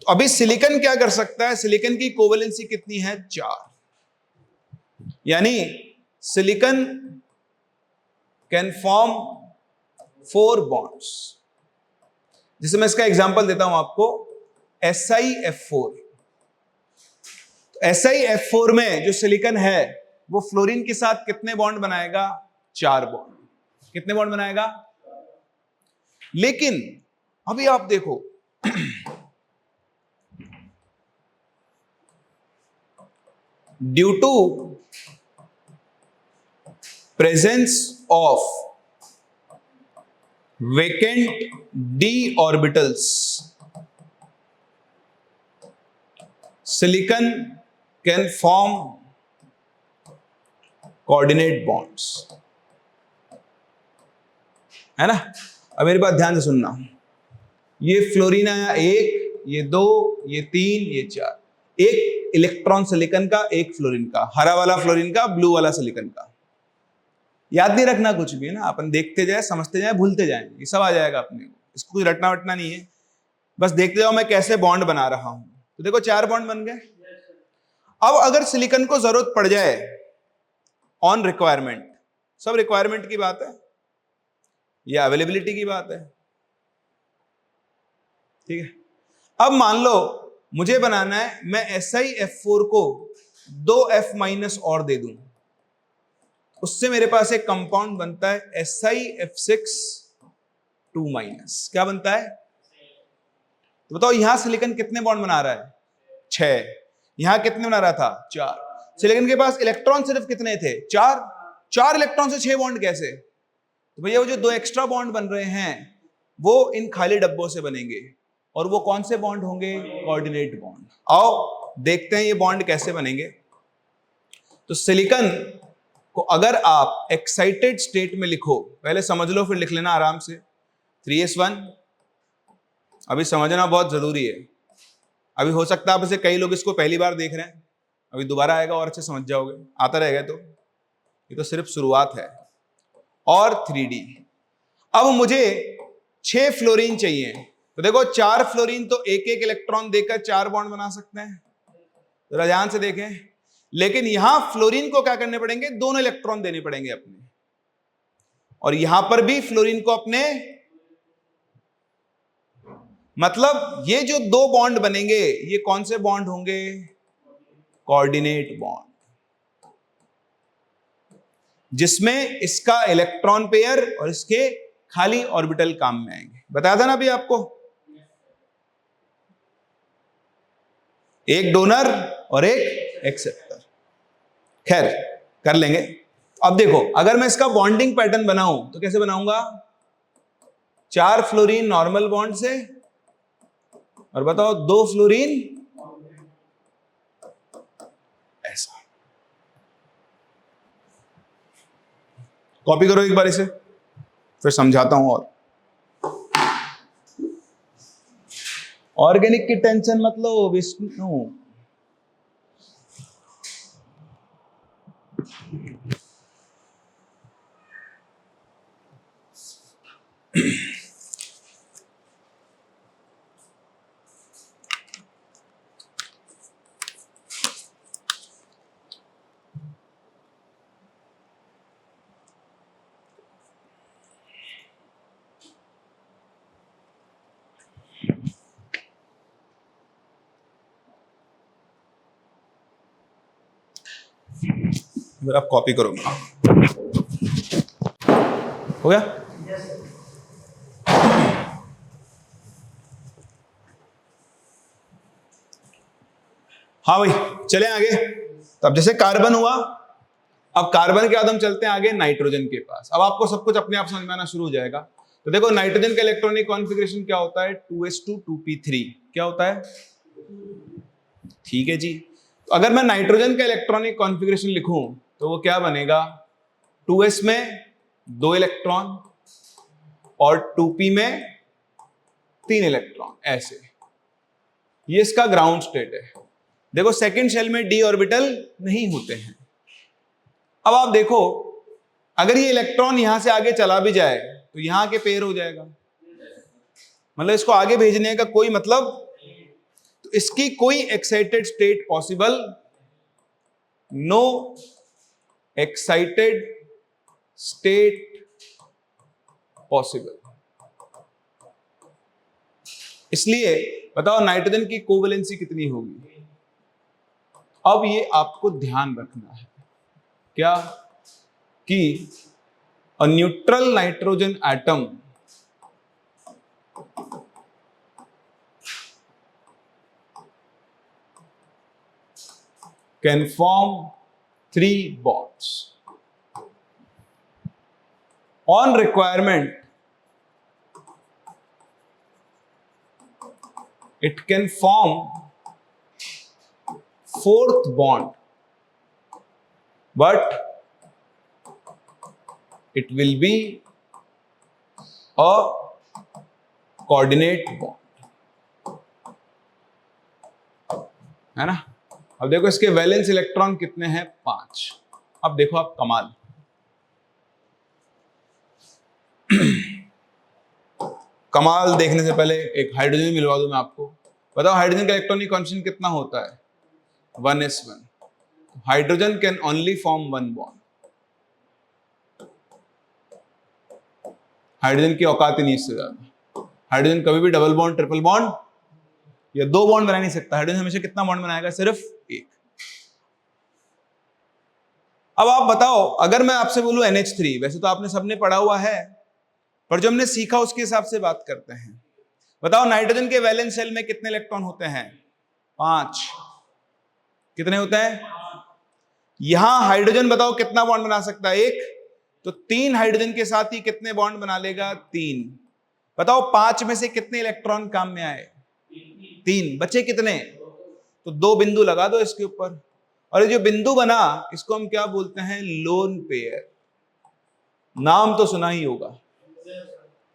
तो अभी सिलिकॉन क्या कर सकता है? सिलिकॉन की कोवेलेंसी कितनी है? 4। यानी सिलिकॉन कैन फॉर्म 4 बॉन्ड्स। जैसे मैं इसका एग्जांपल देता हूं आपको, SiF4। SiF4 में जो सिलिकॉन है वो फ्लोरीन के साथ कितने बॉन्ड बनाएगा? 4 बॉन्ड। कितने बॉन्ड बनाएगा? लेकिन अभी आप देखो, due to presence of vacant d orbitals, silicon can form coordinate bonds. है ना? अब मेरी बात ध्यान से सुनना, ये फ्लोरीन आया 1, ये 2, ये 3, ये 4, एक इलेक्ट्रॉन सिलिकन का, एक फ्लोरीन का, हरा वाला फ्लोरीन का, ब्लू वाला सिलिकन का। याद नहीं रखना कुछ भी, ना अपन देखते जाए, समझते जाए, भूलते जाए, ये सब आ जाएगा अपने को, इसको कुछ रटना वटना नहीं है, बस देखते जाओ मैं कैसे बॉन्ड बना रहा हूं। तो देखो 4 बॉन्ड बन गए। अब अगर सिलिकन को जरूरत पड़ जाए ऑन रिक्वायरमेंट, सब रिक्वायरमेंट की बात है या अवेलेबिलिटी की बात है, ठीक है। अब मान लो मुझे बनाना है, मैं SiF4 को 2F- और दे दूं, उससे मेरे पास एक कंपाउंड बनता है SiF6 2-। क्या बनता है? तो बताओ यहां सिलिकन कितने बॉन्ड बना रहा है? 6। यहां कितने बना रहा था? 4। सिलिकन के पास इलेक्ट्रॉन सिर्फ कितने थे? 4। 4 इलेक्ट्रॉन से 6 बॉन्ड कैसे? तो भैया वो जो 2 एक्स्ट्रा बॉन्ड बन रहे हैं वो इन खाली डब्बों से बनेंगे, और वो कौन से बॉन्ड होंगे? Coordinate bond. आओ देखते हैं ये बॉन्ड कैसे बनेंगे। तो सिलिकन को अगर आप एक्साइटेड स्टेट में लिखो, पहले समझ लो फिर लिख लेना आराम से, 3s1, अभी समझना बहुत जरूरी है। अभी हो सकता है आप इसे, कई लोग इसको पहली बार देख रहे हैं, अभी दोबारा आएगा और अच्छे समझ जाओगे, आता रहेगा। तो ये तो सिर्फ शुरुआत है। और 3D। अब मुझे 6 फ्लोरीन चाहिए, तो देखो 4 फ्लोरीन तो एक एक इलेक्ट्रॉन देकर 4 बॉन्ड बना सकते हैं, जरा ध्यान से देखें। लेकिन यहां फ्लोरीन को क्या करने पड़ेंगे? दोनों इलेक्ट्रॉन देने पड़ेंगे अपने, और यहां पर भी फ्लोरीन को अपने, मतलब ये जो 2 बॉन्ड बनेंगे ये कौन से बॉन्ड होंगे? कोऑर्डिनेट बॉन्ड, जिसमें इसका इलेक्ट्रॉन पेयर और इसके खाली ऑर्बिटल काम में आएंगे। बताया था ना अभी आपको, एक डोनर और एक एक्सेप्टर। खैर कर लेंगे। अब देखो अगर मैं इसका बॉन्डिंग पैटर्न बनाऊं तो कैसे बनाऊंगा? 4 फ्लोरीन नॉर्मल बॉन्ड से, और बताओ 2 फ्लोरीन ऐसा। कॉपी करो एक बार इसे, फिर समझाता हूं। और ऑर्गेनिक की टेंशन मत लो विष्णु। फिर आप कॉपी करोगे, हो गया? हाँ भाई चलें आगे। तो अब जैसे कार्बन हुआ, अब कार्बन के बाद हम चलते हैं आगे नाइट्रोजन के पास। अब आपको सब कुछ अपने आप समझ में आना शुरू हो जाएगा। तो देखो नाइट्रोजन का इलेक्ट्रॉनिक कॉन्फ़िगरेशन क्या होता है? 2s2 2p3। क्या होता है? ठीक है जी। तो अगर मैं नाइट्रोजन का इलेक्ट्रॉनिक कॉन्फ़िगरेशन लिखूं तो वो क्या बनेगा? 2s में 2 इलेक्ट्रॉन और 2p में 3 इलेक्ट्रॉन, ऐसे। ये इसका ग्राउंड स्टेट है। देखो सेकंड शेल में d ऑर्बिटल नहीं होते हैं। अब आप देखो अगर ये इलेक्ट्रॉन यहां से आगे चला भी जाए तो यहां के पेयर हो जाएगा, मतलब इसको आगे भेजने का कोई मतलब, तो इसकी कोई excited state possible, know excited state possible. इसलिए बताओ नाइट्रोजन की कोवेलेंसी कितनी होगी? अब ये आपको ध्यान रखना है क्या, कि a neutral nitrogen atom can form 3 bonds. On requirement it can form fourth bond, but it will be a coordinate bond, है ना। अब देखो इसके वैलेंस इलेक्ट्रॉन कितने हैं, 5। अब देखो आप कमाल, कमाल देखने से पहले एक हाइड्रोजन मिलवा दूं मैं आपको। बताओ हाइड्रोजन का इलेक्ट्रॉनिक कांस्टेंट कितना होता है, 1s1। Hydrogen can only form 1 bond. Hydrogen की औकात ही नहीं इससे ज्यादा। हाइड्रोजन कभी भी डबल बॉन्ड, ट्रिपल बॉन्ड या 2 बॉन्ड बना नहीं सकता। हाइड्रोजन हमेशा कितना बॉन्ड बनाएगा, सिर्फ 1। अब आप बताओ, अगर मैं आपसे बोलूं NH3, वैसे तो आपने सबने पढ़ा हुआ है, पर जो हमने सीखा उसके हिसाब से बात करते हैं। बताओ नाइट्रोजन के वैलेंस शेल में कितने इलेक्ट्रॉन होते हैं, 5। कितने होते हैं? यहां हाइड्रोजन बताओ कितना बॉन्ड बना सकता है, 1। तो 3 हाइड्रोजन के साथ ही कितने बॉन्ड बना लेगा, 3। बताओ 5 में से कितने इलेक्ट्रॉन काम में आए, 3। बचे कितने? तो 2 बिंदु लगा दो इसके ऊपर, और ये जो बिंदु बना इसको हम क्या बोलते हैं, लोन पेयर। नाम तो सुना ही होगा,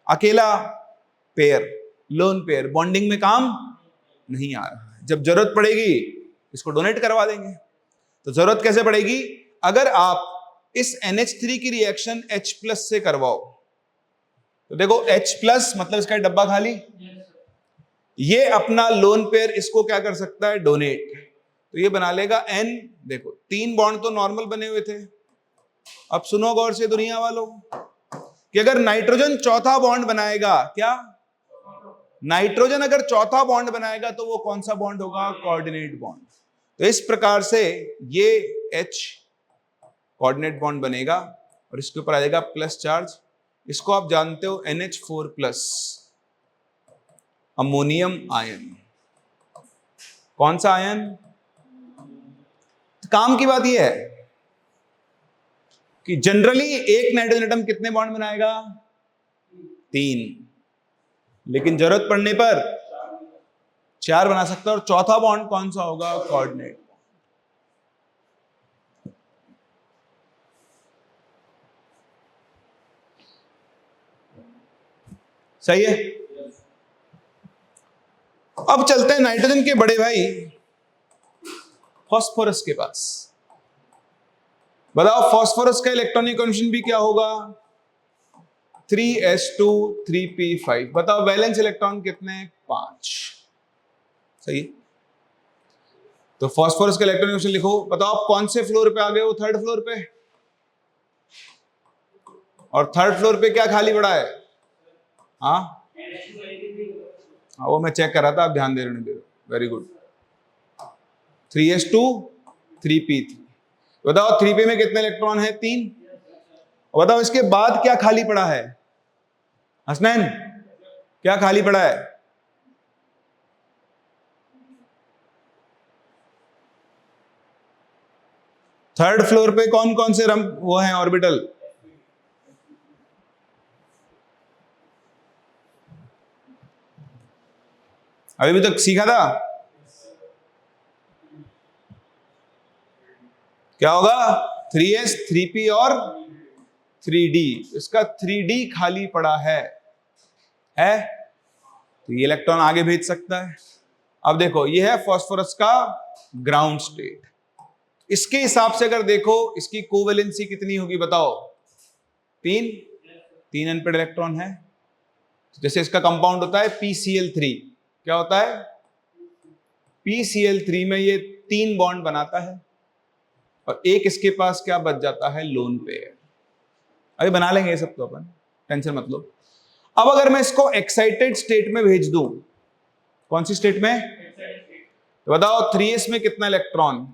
अकेला पेयर, लोन पेयर, बॉन्डिंग में काम नहीं आ रहा है। जब जरूरत पड़ेगी इसको डोनेट करवा देंगे। तो जरूरत कैसे पड़ेगी, अगर आप इस NH3 की रिएक्शन H+ से करवाओ, तो देखो H+ मतलब इसका डब्बा खाली, ये अपना लोन पेयर इसको क्या कर सकता है, डोनेट। तो ये बना लेगा N। देखो 3 बॉन्ड तो नॉर्मल बने हुए थे। अब सुनो गौर से दुनिया वालों, कि अगर नाइट्रोजन चौथा बॉन्ड बनाएगा, क्या नाइट्रोजन अगर चौथा बॉन्ड बनाएगा तो वो कौन सा बॉन्ड होगा, कोऑर्डिनेट बॉन्ड। तो इस प्रकार से ये H कोऑर्डिनेट बॉन्ड बनेगा और इसके ऊपर आ जाएगा प्लस चार्ज। इसको आप जानते हो NH4+, अमोनियम आयन। कौन सा आयन? काम की बात यह है कि जनरली एक नाइट्रोजन एटम कितने बॉन्ड बनाएगा, 3, लेकिन जरूरत पड़ने पर 4 बना सकता है। और चौथा बॉन्ड कौन सा होगा, कोऑर्डिनेट। सही है। अब चलते हैं नाइट्रोजन के बड़े भाई फास्फोरस के पास। बताओ फास्फोरस का इलेक्ट्रॉनिक कॉन्फिगरेशन भी क्या होगा, 3s2 3p5। बताओ वैलेंस इलेक्ट्रॉन कितने, 5। सही। तो फास्फोरस का इलेक्ट्रॉनिक कॉन्फिगरेशन लिखो। बताओ आप कौन से फ्लोर पे आ गए हो, 3rd फ्लोर पे। और 3rd फ्लोर पे क्या खाली पड़ा है, हाँ वो मैं चेक कर रहा था, आप ध्यान दे रहे हो। Very good. 3s2 3p3। बताओ 3p में कितने इलेक्ट्रॉन है, 3। बताओ इसके बाद क्या खाली पड़ा है, हसनैन क्या खाली पड़ा है, थर्ड फ्लोर पे कौन कौन से वो हैं ऑर्बिटल, अभी तक सीखा था। क्या होगा, 3s 3p और 3d। इसका 3d खाली पड़ा है तो ये इलेक्ट्रॉन आगे भेज सकता है। अब देखो ये है फास्फोरस का ग्राउंड स्टेट। इसके हिसाब से अगर देखो इसकी कोवेलेंसी कितनी होगी, बताओ 3 अनपेड इलेक्ट्रॉन है। जैसे इसका कंपाउंड होता है PCl3, क्या होता है PCl3 में ये 3 बॉन्ड बनाता है और एक इसके पास क्या बच जाता है, लोन पेयर। अभी बना लेंगे ये सब तो अपन, टेंशन मत लो। अब अगर मैं इसको एक्साइटेड स्टेट में भेज दूं, कौन सी स्टेट में, तो बताओ 3s में कितना इलेक्ट्रॉन,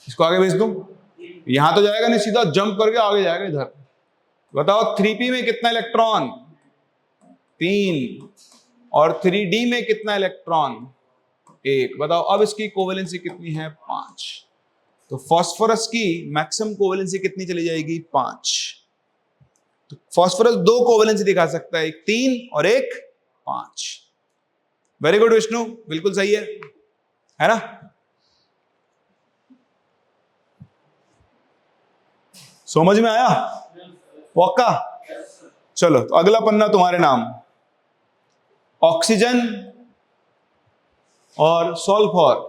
इसको आगे भेज दूं, यहां तो जाएगा नहीं, सीधा जंप करके आगे जाएगा इधर। बताओ 3p में कितना इलेक्ट्रॉन, 3, और 3d में कितना इलेक्ट्रॉन, 1। बताओ अब इसकी कोवेलेंसी कितनी है, 5। तो फास्फोरस की मैक्सिमम कोवेलेंसी कितनी चली जाएगी? 5। तो फास्फोरस 2 कोवेलेंसी दिखा सकता है, एक 3 और एक 5। वेरी गुड विष्णु, बिल्कुल सही है ना? समझ में आया? पक्का? चलो तो अगला पन्ना तुम्हारे नाम। ऑक्सीजन और सल्फर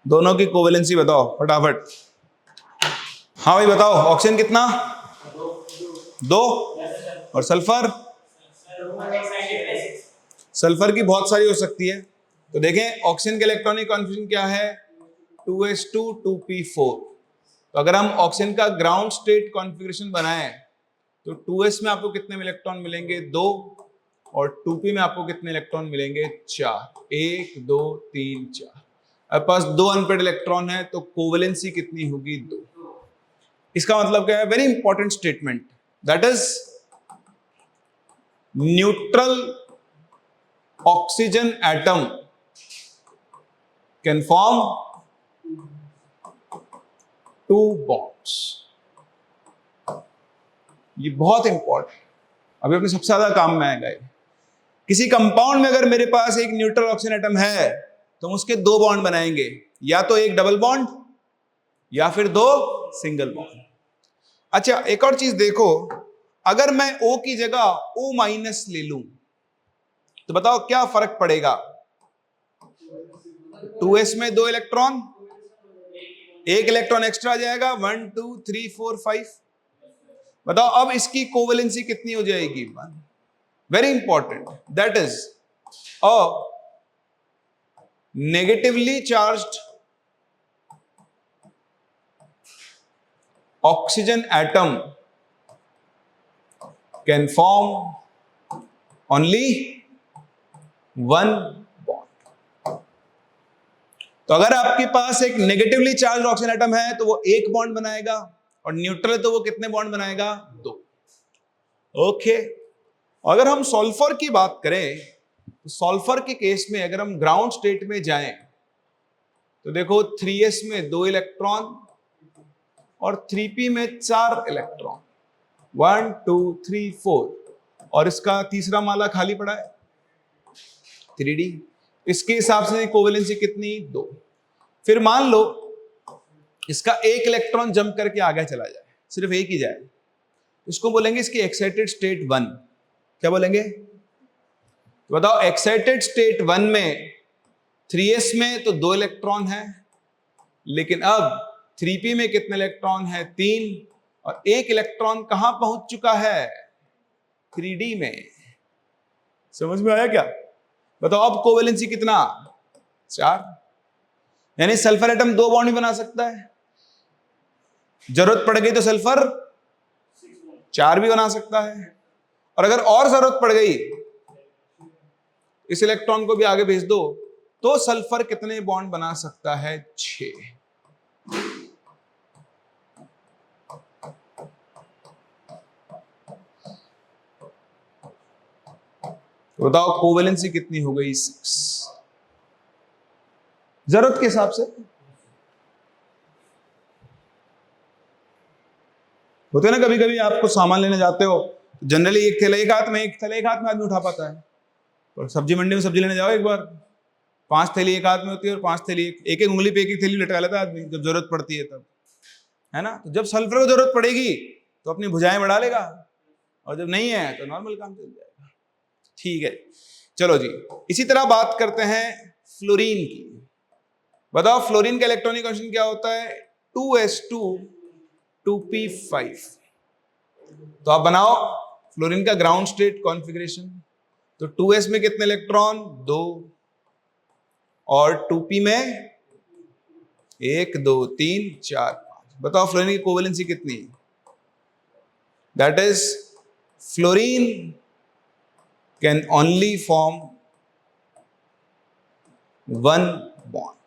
दोनों की कोवेलेंसी बताओ फटाफट। हाँ भाई बताओ, ऑक्सीजन कितना? 2 और सल्फर? सल्फर की बहुत सारी हो सकती है। तो देखें ऑक्सीजन के इलेक्ट्रॉनिक कॉन्फ़िगरेशन क्या है? 2s2 2p4। तो अगर हम ऑक्सीजन का ग्राउंड स्टेट कॉन्फ़िगरेशन बनाएं तो 2s में आपको कितने इलेक्ट्रॉन मिलेंगे? 2। और 2p में आपको कितने इलेक्ट्रॉन मिलेंगे? 4। 1 2 3 4। अब पास 2 अनपेड इलेक्ट्रॉन है तो कोवेलेंसी कितनी होगी? 2। इसका मतलब क्या है? Very important statement, that is neutral oxygen atom can form 2 bonds. ये बहुत इंपॉर्टेंट, अभी अपने सबसे ज्यादा काम में आएगा। किसी कंपाउंड में अगर मेरे पास एक न्यूट्रल ऑक्सीजन एटम है तो हम उसके 2 बॉन्ड बनाएंगे, या तो एक डबल बॉन्ड या फिर 2 सिंगल बॉन्ड। अच्छा एक और चीज देखो, अगर मैं O की जगह O माइनस ले लूं तो बताओ क्या फर्क पड़ेगा? 2s में 2 इलेक्ट्रॉन, एक इलेक्ट्रॉन एक्स्ट्रा आ जाएगा। 1 2 3 4 5। बताओ अब इसकी कोवेलेंसी कितनी हो जाएगी? 1। Very important, that is a negatively charged oxygen atom can form only 1 bond. तो अगर आपके पास एक नेगेटिवली चार्ज ऑक्सीजन एटम है तो वो 1 बॉन्ड बनाएगा, और न्यूट्रल है तो वो कितने बॉन्ड बनाएगा? 2। ओके। अगर हम सल्फर की बात करें तो सल्फर के केस में अगर हम ग्राउंड स्टेट में जाएं तो देखो 3s में 2 इलेक्ट्रॉन और 3p में 4 इलेक्ट्रॉन। 1 2 3 4, और इसका तीसरा माला खाली पड़ा है 3d। इसके हिसाब से कोवेलेंसी कितनी? 2। फिर मान लो इसका एक इलेक्ट्रॉन जंप करके आगे चला जाए, सिर्फ एक ही जाए, इसको बोलेंगे इसकी एक्साइटेड स्टेट 1। क्या बोलेंगे? तो बताओ एक्साइटेड स्टेट 1 में 3s में तो 2 इलेक्ट्रॉन है, लेकिन अब 3p में कितने इलेक्ट्रॉन है? 3। और एक इलेक्ट्रॉन कहां पहुंच चुका है? 3d में। समझ में आया क्या? बताओ अब कोवेलेंसी कितना? 4। यानी सल्फर एटम 2 बॉन्ड भी बना सकता है, जरूरत पड़ गई तो सल्फर 4 भी बना सकता है, और अगर और जरूरत पड़ गई इस इलेक्ट्रॉन को भी आगे भेज दो तो सल्फर कितने बॉन्ड बना सकता है? 6। तो बताओ कोवेलेंसी कितनी हो गई? 6। जरूरत के हिसाब से होते ना, कभी कभी आपको सामान लेने जाते हो, जनरली एक थैला एक हाथ में आदमी उठा पाता है। और सब्जी मंडी में सब्जी लेने जाओ एक बार, 5 थैली एक हाथ में होती है और 5 थैली एक एक उंगली पे एक थैली लटका लेता है आदमी, जब जरूरत पड़ती है तब, है ना? तो जब सल्फर को जरूरत पड़ेगी तो अपनी भुजाएं बढ़ा लेगा, और जब नहीं है तो नॉर्मल काम चल जाएगा। ठीक है, चलो जी। इसी तरह बात करते हैं फ्लोरीन की। बताओ फ्लोरीन का इलेक्ट्रॉनिक कॉन्फ़िगरेशन क्या होता है? 2s2 2p5। तो आप बनाओ फ्लोरीन का ग्राउंड स्टेट कॉन्फ़िगरेशन। तो 2s में कितने इलेक्ट्रॉन? 2। और 2p में 1 2 3 4 5। बताओ फ्लोरीन की कोवेलेंसी कितनी? That is fluorine can only form 1 bond.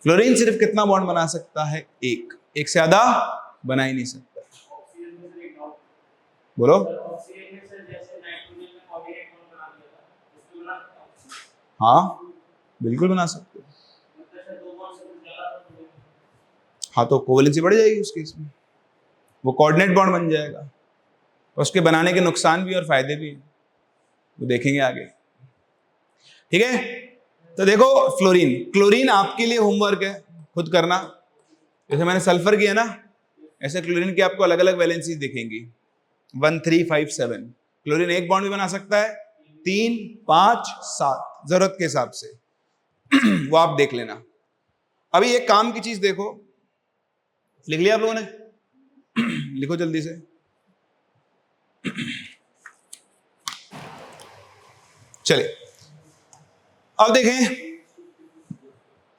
Fluorine सिर्फ कितना बॉन्ड बना सकता है? एक से ज्यादा बना ही नहीं सकता। बोलो। हाँ बिल्कुल बना सकते हो। हाँ तो कोवेलेंसी बढ़ जाएगी उस केस में, वो कोऑर्डिनेट बॉन्ड बन जाएगा। उसके बनाने के नुकसान भी और फायदे भी हैं, वो देखेंगे आगे। ठीक है, तो देखो फ्लोरीन, क्लोरीन आपके लिए होमवर्क है, खुद करना। जैसे मैंने सल्फर किया ना, ऐसे क्लोरीन की आपको अलग अलग वैलेंसी दिखेंगी। 1 3 5 7 क्लोरीन एक बॉन्ड भी बना सकता है, 3 5 7 जरूरत के हिसाब से वो आप देख लेना। अभी एक काम की चीज देखो, लिख लिया आप लोगों ने? लिखो जल्दी से। चले अब देखें,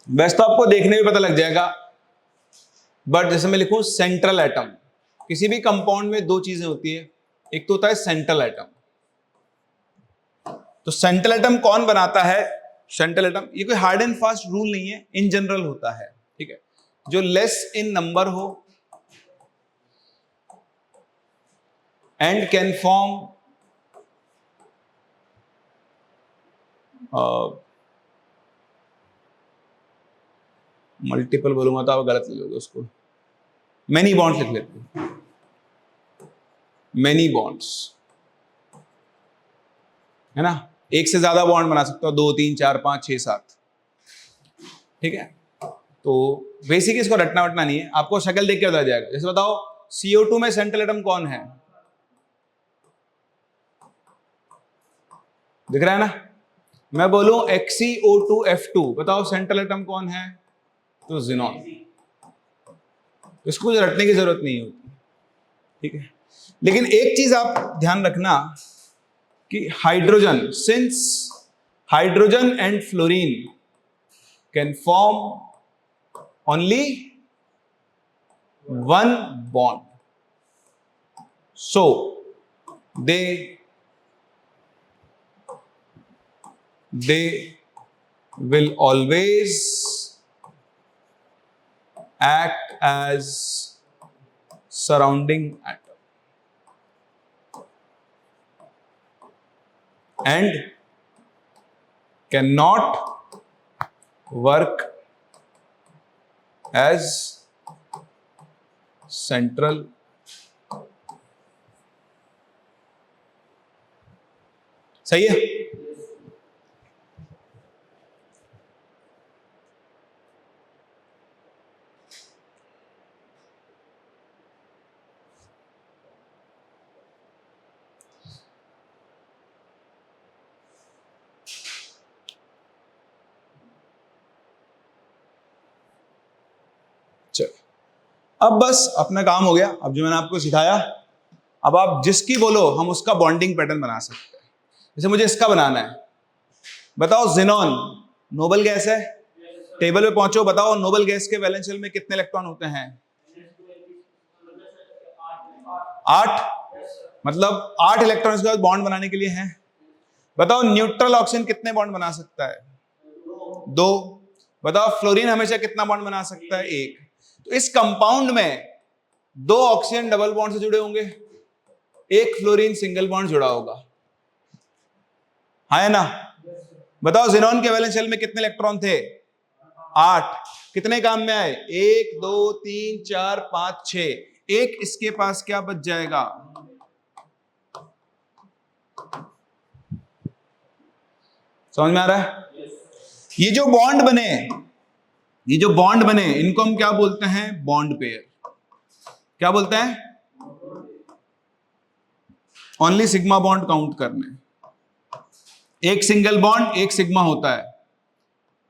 वैसे तो आपको देखने में पता लग जाएगा, बट जैसे मैं लिखूं सेंट्रल एटम, किसी भी कंपाउंड में दो चीजें होती है, एक तो होता है सेंट्रल एटम। तो सेंट्रल एटम कौन बनाता है? सेंट्रल एटम, ये कोई हार्ड एंड फास्ट रूल नहीं है, इन जनरल होता है। ठीक है, जो लेस इन नंबर हो एंड कैन फॉर्म मल्टीपल बोलूंगा तो आप गलत ले लोगे उसको, मेनी बॉन्ड्स लिख लेते हैं, मेनी बॉन्ड्स, है ना। एक से ज्यादा बॉन्ड बना सकते हो, 2 3 4 5 6 7। ठीक है, तो बेसिक इसको रटना वटना नहीं है, आपको शक्ल देख के बता जाएगा। जैसे बताओ CO2 में सेंट्रल एटम कौन है? दिख रहा है ना? मैं बोलूं XeO2F2, बताओ सेंट्रल एटम कौन है? तो जिनॉन। इसको रटने की जरूरत नहीं होती। ठीक है, लेकिन एक चीज आप ध्यान रखना कि hydrogen, since hydrogen and fluorine can form only one bond, so they will always act as surrounding atom and cannot work as central सही है। चलो अब बस अपना काम हो गया। अब जो मैंने आपको सिखाया, अब आप जिसकी बोलो हम उसका बॉन्डिंग पैटर्न बना सकते हैं। जैसे मुझे इसका बनाना है, बताओ जिनॉन नोबल गैस है, टेबल पे पहुंचो, बताओ नोबल गैस के वैलेंस शेल में कितने इलेक्ट्रॉन होते हैं? 8, मतलब 8 इलेक्ट्रॉन इसके बाद बॉन्ड बनाने के लिए हैं। बताओ न्यूट्रल ऑक्सीजन कितने बॉन्ड बना सकता है? 2। बताओ फ्लोरीन हमेशा कितना बॉन्ड बना सकता है? 1। तो इस कंपाउंड में 2 ऑक्सीजन डबल बॉन्ड से जुड़े होंगे, 1 फ्लोरीन सिंगल बॉन्ड जुड़ा होगा, है ना। बताओ जिनॉन के वैलेंस शेल में कितने इलेक्ट्रॉन थे? 8। कितने काम में आए? 1 2 3 4 5 6। एक इसके पास क्या बच जाएगा? समझ में आ रहा है? ये जो बॉन्ड बने, ये जो बॉन्ड बने, इनको हम क्या बोलते हैं? Bond pair. क्या बोलते हैं? ओनली सिग्मा बॉन्ड काउंट करने। एक सिंगल बॉन्ड एक सिग्मा होता है,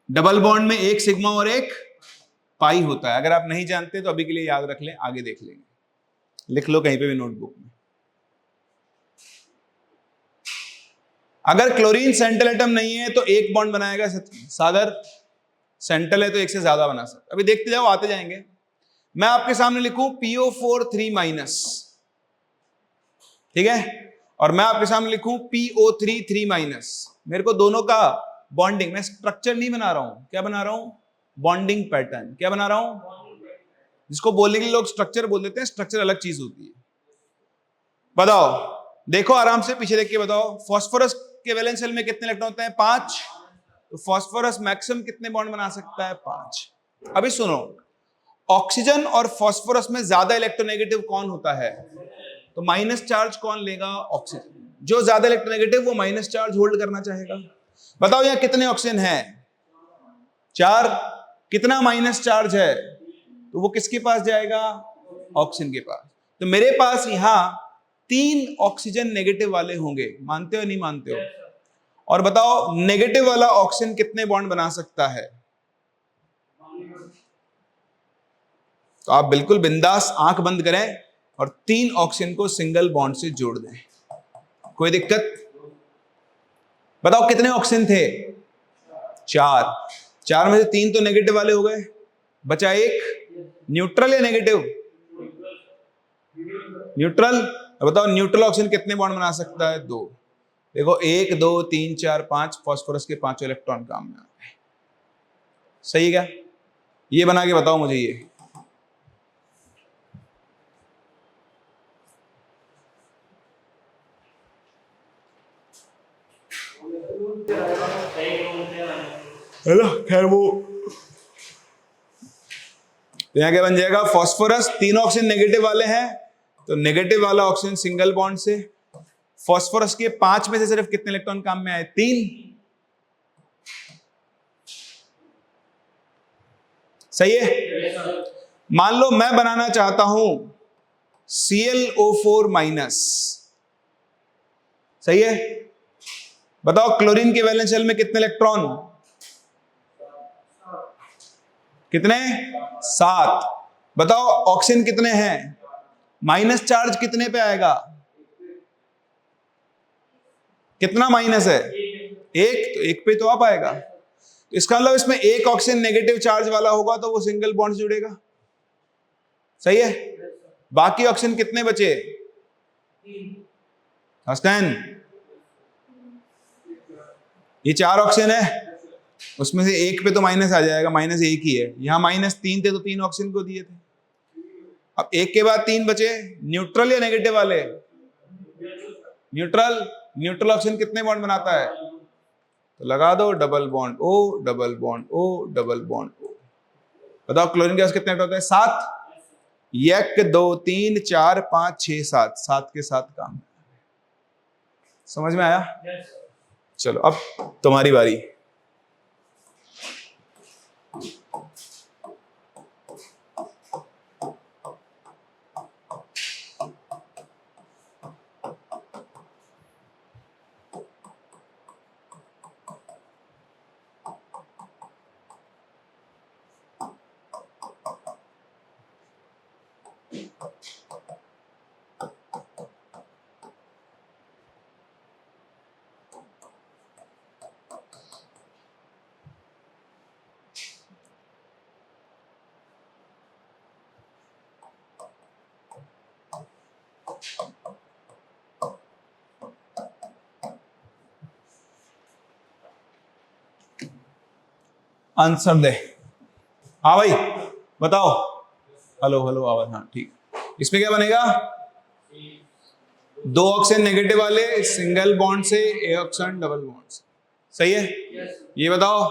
डबल बॉन्ड में एक सिग्मा और एक पाई होता है। अगर आप नहीं जानते तो अभी के लिए याद रख लें, आगे देख लेंगे, लिख लो कहीं पे भी नोटबुक में। अगर क्लोरीन सेंट्रल एटम नहीं है तो एक बॉन्ड बनाएगा, सागर सेंट्रल है तो एक से ज्यादा बना सकता। अभी देखते जाओ, आते जाएंगे। मैं आपके सामने लिखूं PO4 3-, ठीक है, और मैं आपके सामने लिखूं PO3 3-, मेरे को दोनों का बॉन्डिंग, मैं स्ट्रक्चर नहीं बना रहा हूं, क्या बना रहा हूं? Bonding pattern. क्या बना रहा हूं? जिसको बोलने के लिए लोग स्ट्रक्चर बोल देते हैं, स्ट्रक्चर अलग चीज होती है। बताओ, देखो आराम से पीछे देख के बताओ, फास्फोरस के वैलेंस शेल में कितने इलेक्ट्रॉन होते हैं? 5। तो फास्फोरस मैक्सिमम कितने बॉन्ड बना सकता है? 5। अभी सुनो, ऑक्सीजन और फास्फोरस में ज्यादा इलेक्ट्रोनेगेटिव कौन होता है? तो माइनस चार्ज कौन लेगा? ऑक्सीजन। जो ज्यादा इलेक्ट्रोनेगेटिव वो माइनस चार्ज होल्ड करना चाहेगा। बताओ यहां कितने ऑक्सीजन है? 4। कितना माइनस चार्ज है? तो वो किसके पास जाएगा? ऑक्सीजन के पास। तो मेरे पास यहां 3 ऑक्सीजन नेगेटिव वाले होंगे, मानते हो नहीं मानते हो? और बताओ नेगेटिव वाला ऑक्सीजन कितने बॉन्ड बना सकता है? तो आप बिल्कुल बिंदास आंख बंद करें और 3 ऑक्सीजन को सिंगल बॉन्ड से जोड़ दें। कोई दिक्कत? बताओ कितने ऑक्सीजन थे? 4। 4 में से 3 तो नेगेटिव वाले हो गए, बचा 1। न्यूट्रल या नेगेटिव? न्यूट्रल। बताओ न्यूट्रल ऑक्सीजन कितने बॉन्ड बना सकता है? 2। देखो 1 2 3 4 5 फास्फोरस के 5 इलेक्ट्रॉन काम में आ गए। सही है क्या? ये बना के बताओ मुझे। ये हेलो खैर वो यहां क्या बन जाएगा? फास्फोरस 3 ऑक्सीजन नेगेटिव वाले हैं, तो नेगेटिव वाला ऑक्सीजन सिंगल बॉन्ड से। फास्फोरस के 5 में से सिर्फ कितने इलेक्ट्रॉन काम में आए? 3। सही है। मान लो मैं बनाना चाहता हूं ClO4 माइनस। सही है। बताओ क्लोरीन के वैलेंस शेल में कितने इलेक्ट्रॉन? कितने? 7। बताओ ऑक्सीजन कितने हैं? माइनस चार्ज कितने पे आएगा? कितना माइनस है? 1। तो 1 पे तो आ पाएगा। इसका मतलब इसमें एक ऑक्सीजन नेगेटिव चार्ज वाला होगा तो वो सिंगल बॉन्ड से जुड़ेगा। सही है। बाकी ऑक्सीजन कितने बचे? हसन, ये 4 ऑक्सीजन है, उसमें से 1 पे तो माइनस आ जाएगा, -1 ही है। यहां -3 थे तो 3 ऑक्सीजन को दिए थे। अब 1 के बाद 3 बचे। न्यूट्रल या नेगेटिव वाले? न्यूट्रल। न्यूट्रल ऑक्सीजन कितने बॉन्ड बनाता है? तो लगा दो double bond O, double bond O, double bond O। बताओ क्लोरीन गैस कितने होते हैं? 7। 1 2 3 4 5 6 7, 7 के 7 काम। समझ में आया? चलो अब तुम्हारी बारी। आंसर दे। हाँ भाई बताओ। हेलो हेलो आवाज। हाँ ठीक। इसमें क्या बनेगा? 2 ऑक्सीजन नेगेटिव वाले सिंगल बॉन्ड से, 1 ऑक्सीजन डबल बॉन्ड से। सही है। ये बताओ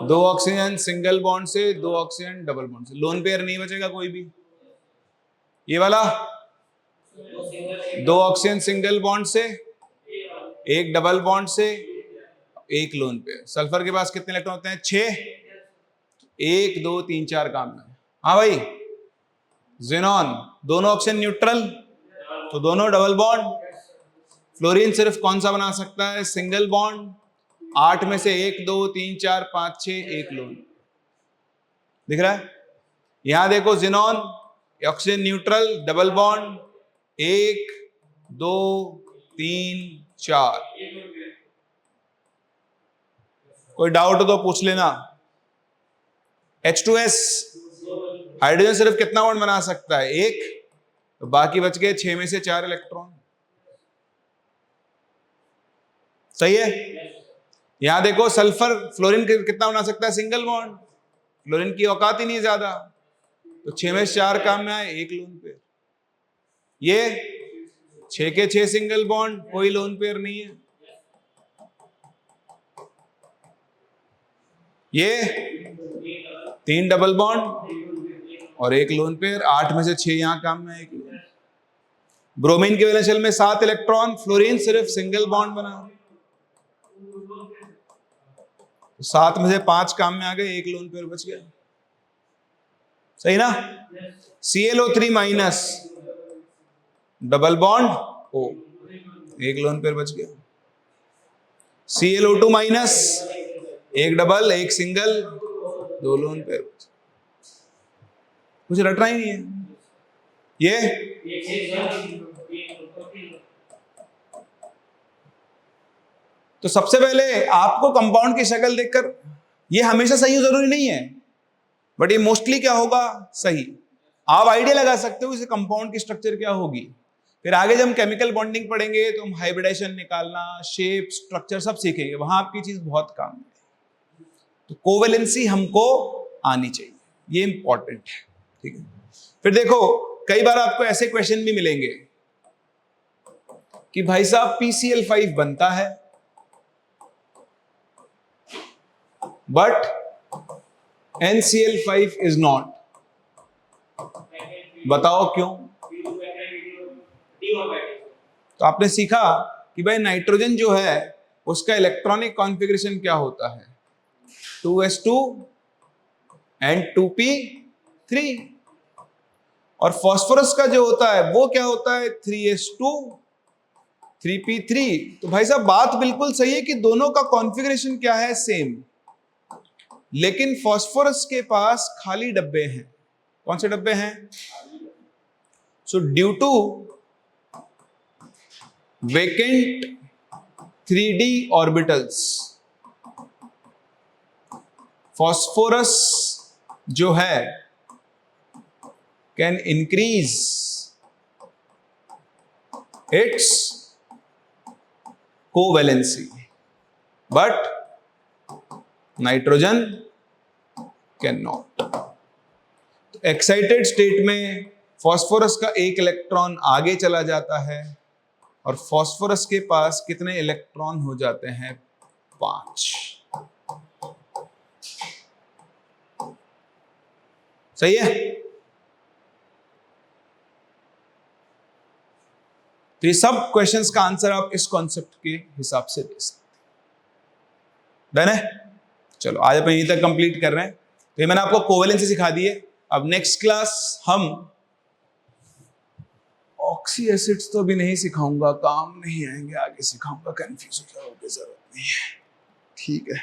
2 ऑक्सीजन सिंगल बॉन्ड से, 2 ऑक्सीजन डबल बॉन्ड से। लोन पेयर नहीं बचेगा कोई भी। ये वाला 2 ऑक्सीजन सिंगल बॉन्ड से, 1 डबल बॉन्ड से, 1 लोन पेयर। सल्फर के पास कितने इलेक्ट्रॉन होते हैं? 6। 1 2 3 4 काम में। हाँ भाई ज़ेनॉन दोनों ऑक्सीजन न्यूट्रल, तो दोनों डबल बॉन्ड। फ्लोरीन सिर्फ कौन सा बना सकता है? Single bond. 8 में से 1 2 3 4 5 6, 1 लोन। दिख रहा है? यहां देखो xenon oxygen neutral, double bond, 1 2 3 4। कोई डाउट हो तो पूछ लेना। H2S हाइड्रोजन सिर्फ कितना बॉन्ड बना सकता है? 1। तो बाकी बच गए 6 में से 4 इलेक्ट्रॉन। सही है। यहां देखो सल्फर फ्लोरीन कितना बना सकता है? Single bond. फ्लोरीन की औकात ही नहीं ज्यादा, तो 6 में से 4 काम में आए, 1 लोन पेयर। ये 6 के 6 सिंगल बॉन्ड, कोई लोन पेयर नहीं है। ये 3 डबल बॉन्ड और 1 लोन पेयर, 8 में से 6 यहां काम में आएगी। ब्रोमीन के वैलेंस शेल में 7 इलेक्ट्रॉन, फ्लोरीन सिर्फ सिंगल बॉन्ड बना, 7 में से 5 काम में आ गए, 1 लोन पेयर बच गया, सही ना। ClO3 minus double bond O, 1 lone pair बच गया। ClO2 minus 1 double 1 single, 2 lone pair, कुछ रटना ही नहीं है। ये तो सबसे पहले आपको कंपाउंड की शक्ल देखकर, ये हमेशा सही जरूरी नहीं है, बट ये मोस्टली क्या होगा, सही। आप आइडिया लगा सकते हो इसे कंपाउंड की स्ट्रक्चर क्या होगी। फिर आगे जब हम केमिकल बॉन्डिंग पढ़ेंगे तो हम हाइब्रिडाइजेशन निकालना, शेप, स्ट्रक्चर सब सीखेंगे, वहां आपकी चीज बहुत काम है। तो कोवेलेंसी हमको आनी चाहिए, ये इंपॉर्टेंट है, ठीक है। फिर देखो कई बार आपको ऐसे क्वेश्चन भी मिलेंगे कि भाई साहब PCl5 बनता है बट NCl5 इज नॉट, बताओ क्यों। तो आपने सीखा कि भाई नाइट्रोजन जो है उसका इलेक्ट्रॉनिक कॉन्फ़िगरेशन क्या होता है, 2s2 and 2p3, और फास्फोरस का जो होता है वो क्या होता है, 3s2 3p3। तो भाई साहब बात बिल्कुल सही है कि दोनों का कॉन्फ़िगरेशन क्या है, सेम, लेकिन फास्फोरस के पास खाली डब्बे हैं। कौन से डब्बे हैं, so due to vacant 3d orbitals, phosphorus जो है can increase its covalency but nitrogen can not. Excited state में फास्फोरस का 1 इलेक्ट्रॉन आगे चला जाता है और फास्फोरस के पास कितने इलेक्ट्रॉन हो जाते हैं, 5। सही है। तो ये सब क्वेश्चंस का आंसर आप इस कॉन्सेप्ट के हिसाब से दे सकते हैं, डन है। चलो आज अपन यहीं तक कंप्लीट कर रहे हैं। तो ये मैंने आपको कोवेलेंसी सिखा दी है। अब नेक्स्ट क्लास हम ऑक्सी एसिड्स तो अभी नहीं सिखाऊंगा, काम नहीं आएंगे, आगे सिखाऊंगा, कंफ्यूज हो जाओगे, जरूरत नहीं है, ठीक है।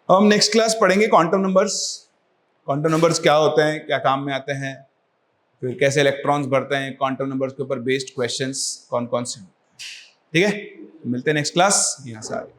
अब हम नेक्स्ट क्लास पढ़ेंगे क्वांटम नंबर्स। क्वांटम नंबर्स क्या होते हैं, क्या काम में आते हैं, फिर कैसे इलेक्ट्रॉन्स बढ़ते हैं, क्वांटम नंबर्स के ऊपर बेस्ड क्वेश्चंस कौन कौन से, ठीक है। मिलते हैं नेक्स्ट क्लास, यहाँ से आगे।